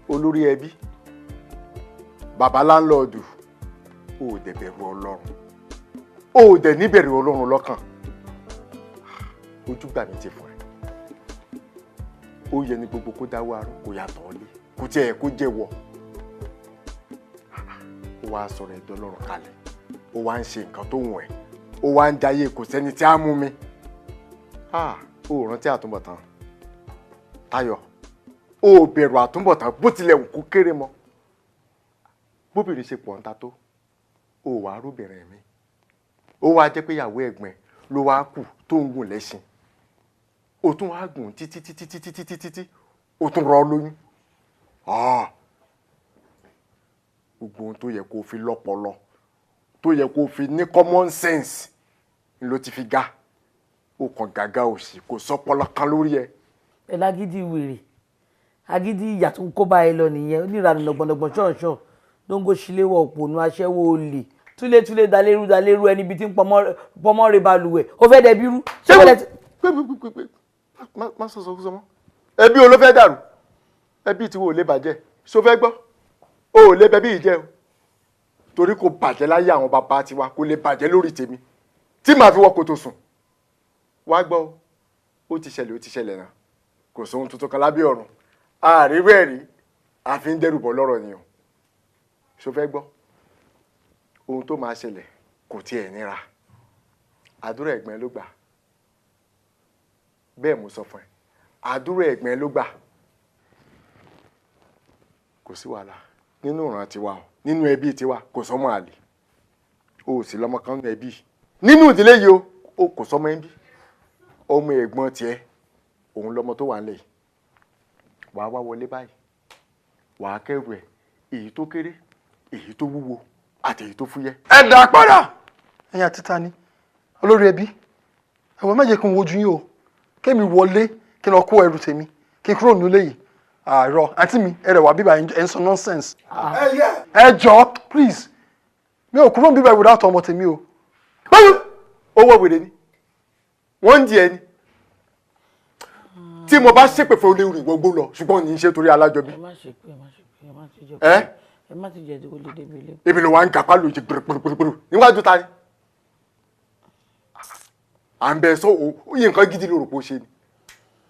olórí ẹbí. Bàbá láńlọ́ọ̀dù. Ó dẹ̀ bẹ̀rù Ọlọ́run. Ó dẹ̀ níbẹ̀rù Ọlọ́run lọ́kàn. Ojú gbà mí ti fún ẹ. Ó yẹ ní gbogbo kó dáwọ́ àrùn kó yàtọ̀ ọ́lé. Kó tiẹ̀ kó jẹ́wọ́. Ó wá sọ̀rọ̀ ẹ̀dọ́ lọ́rùn kalẹ̀. Ó wá ń ṣe nǹkan tó wùn ẹ́. Ó wá ń jayé kò sẹ́ni tí á mú mi. Ó rántí àtúbọ̀tán. Táyọ̀, ó bẹ̀rù àtúbọ̀tán bó tilẹ̀ wù kó kéré mọ́. Bóbìnrin ṣe pọ̀ ń ta tó. Ó wàá róbìnrin mi. Ó wá jẹ́ pé ìyàwó ẹ̀gbọ́n ló wá kù tó ń gùn lẹ́ṣin. Ó tún wá gùn títí. Ó tún rọ lóyún. Gbogbo ohun tó yẹ kó fi lọ́pọlọ, tó yẹ kó fi ní common sense ló ti fi ga. Ó kàn gàgà òsì kò sọ́pọlọ kan lórí ẹ. Ẹ lágídí wèrè. Agídí ìyà tó ń kó bá ẹ lọ nìyẹn. Onírànà lọ́gbọ̀nlọ́gbọ̀n ṣọ̀ọ̀ṣọ̀ ló ń gó ṣíléwọ̀ òpònú aṣẹ́wó olè. Túlétúlé dalérú ẹni ibi tí ń pọmọ́ rẹ balùwẹ̀. Ó fẹ́ dẹ bírú. Ṣé wọlé ti. Má sọ mọ́. Ẹbí o ló fẹ́ dàrú. Ẹbí tí wo ò lè bàjẹ́. Ṣó fẹ́ gbọ́? O ò lè bẹbí ìjẹ́ o. Torí kò bàjẹ́ láyé àwọn bàbá tiwa kò lè bàjẹ́ lórí tèmi. Tí màá fi wọ́ kòtò sùn. Wá gbọ́ o. Ó ti ṣẹlẹ̀ náà. Kò sóhun tuntun kan lábẹ́ ọ̀run. Ààrí bẹ́ẹ̀ rí. A fi ń dẹ́rù bọ̀ lọ́rọ̀ ni o. Ṣó fẹ́ gbọ́? Ohun tó máa ṣẹlẹ̀ kò tiẹ̀ nira. Àdúrà ẹ̀gbọ́n ló gbà. Bẹ́ẹ̀ mo sọ fún ẹ. Àdúrà ẹ̀gbọ́n ló gbà. Kò sí wàhálà. Nínú ìran tiwa o, nínú ẹbí tiwa kò sọ́mọ àlè. O sì lọ́mọ kan nínú ẹbí. Nínú ìdílé yìí o kò sọ́mọ ẹbí. Ọmọ ẹ̀gbọ́n tiẹ̀ òun lọ́mọ tó wà nílẹ̀ yìí. Wàá wá wọlé báyìí. Wàá kẹ́rù ẹ̀ èyí tó kéré, èyí tó wúwo àti èyí tó fúyẹ́. Ẹ dá padà. Ẹ̀yin àti ta ni? Olórí ẹbí. Ẹ̀wọ̀n má jẹ́ kí n wojú yín o. Kémi wọlé kí n lọ kó ẹrù tèmi kí n kúrò nílé yìí. Àárọ̀ àǹtí mi ẹ rẹ̀ wá bíbá ẹ̀ ń sọ nonsense. Ẹ jọ̀ọ́ please. Mi ò kúrò bíbá without ọmọ tèmi o. Báwo? Owó wèrè ni. Wọ́n ń di ẹni. Tí mo bá ṣépè fún olè ìwọ gbó lọ ṣùgbọ́n ní í ṣe torí alájọbí. Ẹ má ti jẹ́ tí ó lè débi ilé. Èmi ló wá ń gàpá lóye gbèrègbèrègbèrè níwájú ta ni. À ń bẹ sọ òye nǹkan gidi ló rò pé ó ṣe ni.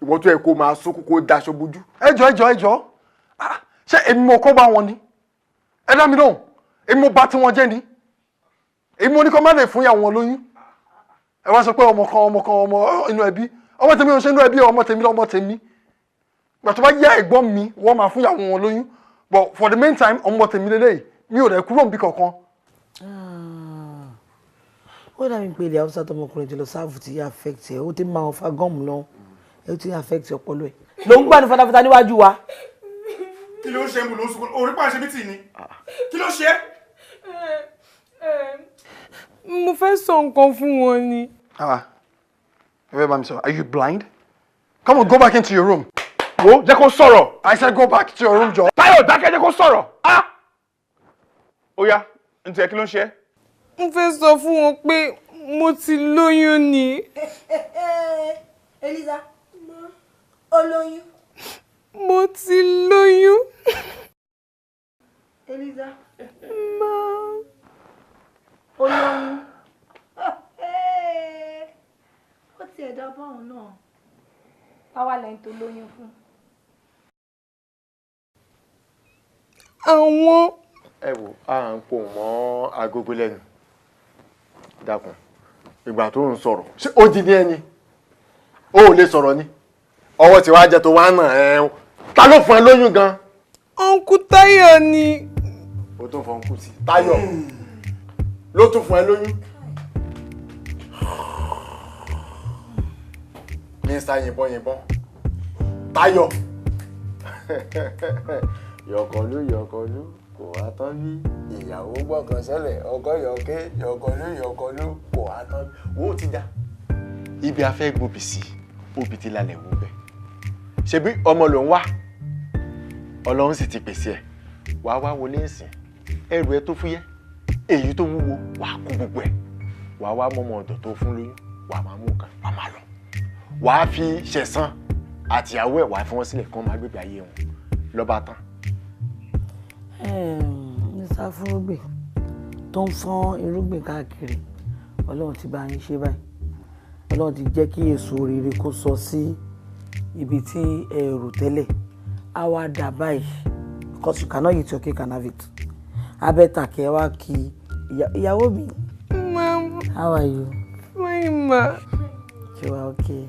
Ìwọ tó yẹ kó máa sunkún kó daṣọ bójú. Ẹ jọ̀ọ́. Ṣé èmi mo kó bá wọn ni? Ẹ dá mi lóhùn. Èmi mo bá tí wọ́n jẹ́ ni. Èmi mo ní kó má lè fún ìyàwó wọn lóyún. Ẹ wá sọ pé ọmọ inú ẹbí. Ọmọ tèmi ò ṣe inú ẹbí ọmọ tèmi lọ́mọ tèmi. Gbà tó bá yá ẹ̀gbọ́n mi wọ́n máa fún ìyàwó wọn lóyún. But for the meantime ọmọ tèmi lélẹ́yìí mi ò dẹ̀ kúrò níbí kankan. Ó dàbí pé ilé Haúsá tọmọkùnrin ti lọ sáàfù tí yà affect ẹ ó ti máa fa gọ́ọ̀mù lọ ẹ ó ti affect ọpọlọ ẹ. Ló ń gbà ní fatafata níwájú wa. Kí ló ń ṣe mú ló ń sunkún orí pàṣẹ bí tì ní? Kí ló ṣe? Mo fẹ́ sọ nǹkan fún wọn ni. Ẹ fẹ́ bá mi sọ, are you blind? Come on, go back into your room. Wo jẹ́ kó sọ̀rọ̀. I said go back to your room, jọ. Táyọ̀ dákẹ́ jẹ́ kó sọ̀rọ̀. Ó yá, n tiẹ̀ kí ló ń ṣe? Mo fẹ́ sọ fún wọn pé mo ti lóyún ni. Eliza, olóyún. Mo ti lóyún. Eliza, olóyún. Ó ti ẹ̀dá báwọn náà. Báwa lẹ́yìn tó lóyún fún. Àwọn. Ẹ wò à ń pò mọ́ agogo lẹ́nu. Dákun ìgbà tó ń sọ̀rọ̀ ṣé ó di ní ẹni ó ò lè sọ̀rọ̀ ni ọwọ́ tí wàá jẹ tó wàá nà ẹ ta ló fún ẹ lóyún gan. Ọ̀nkú Táyọ̀ ni. O tún fọ ọ̀nkú sí Táyọ̀ ló tún fún ẹ lóyún. Mr. yìnbọn Táyọ̀. Yọ̀kọ̀lú kò wá tán bí ìyàwó gbọ̀ngàn sẹ́lẹ̀ ọkọ yọ̀kọ̀lú kò wá tán bí. Wo ti dá. Ibi afẹ́ gbòbì sí òbí ti lálẹ́ wò bẹ́ẹ̀. Ṣebí ọmọ ló ń wá. Ọlọ́run sì ti pèsè ẹ̀. Wàá wá wọlé ẹ̀sìn. Ẹrù ẹ tó fúyẹ́. Èyí tó wúwo wàá kó gbogbo ẹ̀. Wàá wá mọ́mọ́ ọ̀dọ̀ tó fún lóyún. Wàá máa mú nǹkan wàá máa lọ. Wàá fi ṣẹ̀san àtìyàwó ẹ̀ wàá fi wọ́n sílẹ̀ kán máa gbégbé ayé wọn lọ́ba tán. Mr. Fúrúgbìn tó ń fọ́n irúgbìn káàkiri Ọlọ́run ti bá yín ṣe báyìí. Ọlọ́run ti jẹ́ kí èso rere kó sọ sí ibi tí ẹ rò tẹ́lẹ̀. Á wá dà báyìí because you cannot eat your cake and have it. Abẹ́ta kẹ́ wá kí ìyàwó mi. Mama. How are you? Fine, ma. Ṣé wàá okay?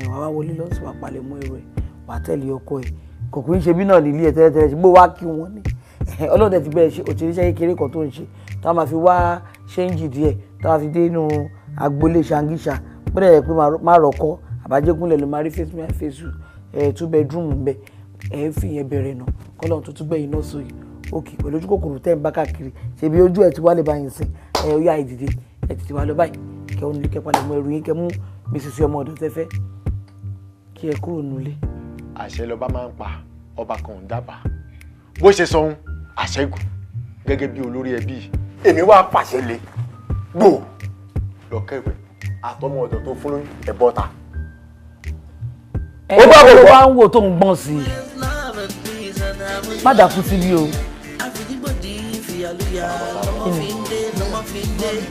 Wàá wá wọlé lọ́sùn wàá palẹ̀ mọ́ ẹrù ẹ̀ wàá tẹ̀lé ọkọ ẹ̀. Kòkó ń ṣe bí náà nílé ẹ̀ tẹ́lẹ̀tẹ́lẹ̀ ṣùgbọ́n wá kí wọ́n ní. Ọlọ́dẹ ti bẹ̀rẹ̀ ṣe òtíríṣẹ́ kékeré kan tó ń ṣe tá a máa fi wá ṣéǹjì díẹ̀ tá a fi dé inú agboolé ṣangíṣà gbọ́dọ̀ yẹ pé má rọ̀kọ́ àbájẹ́gúnlẹ̀ ló máa rí face me and face you 2 bedroom ń bẹ̀ fi yẹn bẹ̀rẹ̀ náà kọ́lọ́n tó túbẹ̀ yìí náà sóyè òkè pẹ̀lú ojú kòkòrò tẹ́ ń bá káàkiri ṣebí ojú ẹ̀ ti wálé báyìí sìn ó yá ìdìde ẹ̀ ti wá lọ báyìí kẹ́ ó nílé kẹ́ palẹ̀ mọ́ ẹrù yín kẹ́ mú Mrs. ọmọ ọ̀dọ̀ tẹ́fẹ́ kí ẹ kúrò nulẹ̀. Àṣẹ lọba máa ń pa ọba kan ò dábàá bó ṣe sọ ohun àṣẹgùn gẹ́gẹ́ bí olórí ẹbí èmi wá pàṣẹ lé gbò lọ́kẹ́wẹ̀ àtọmọ ọ̀dọ̀ tó fún ẹ̀bọ́ta. ó bá bọ̀ wá ń wò tó ń gbọ́n sí i má dàkú síbí o.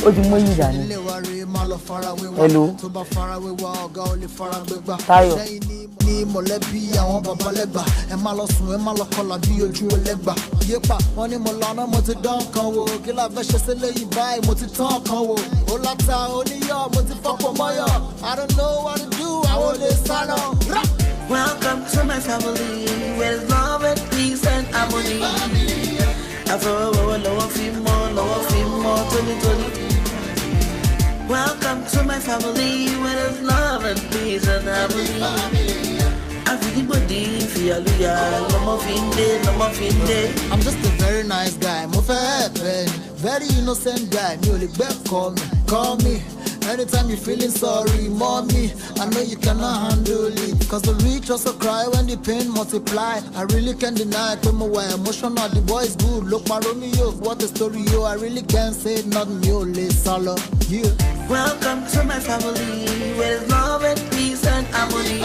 ó ti mú èyí dání. hello Táyọ̀. ní mọ̀lẹ́bí àwọn babalẹ́gbà ẹ má lọ sùn ẹ má lọ kọlà bí ojú ẹlẹ́gbà yépa wọn ní mo lọ́nà mo ti dán kan wò kí la fẹ́ ṣe sílé yìí báyìí mo ti tán kan wò ó láta oníyọ̀ mo ti fọ́pọ̀ mọ́yọ̀ I don't know what to do àwọn olè sálọ. Welcome to my family where there's love and peace and harmony. Lọ́wọ́ fi mọ́ tónítóní. Welcome to my family where there's love and peace and harmony. I'm just a very nice guy. Mo fẹ́ bẹ́ẹ̀ ni, very innocent guy. Mi ò lè gbẹ́ call me. Anytime you're feeling sorry, mommy, I know you cannot handle it. Cause the rich also cry when the pain multiply. I really can't deny it, I'm emotional, the boy is good. Look, my Romeo, what a story, yo. I really can't say nothing, yo, solo, yeah. Welcome to my family, where there's love and peace and harmony.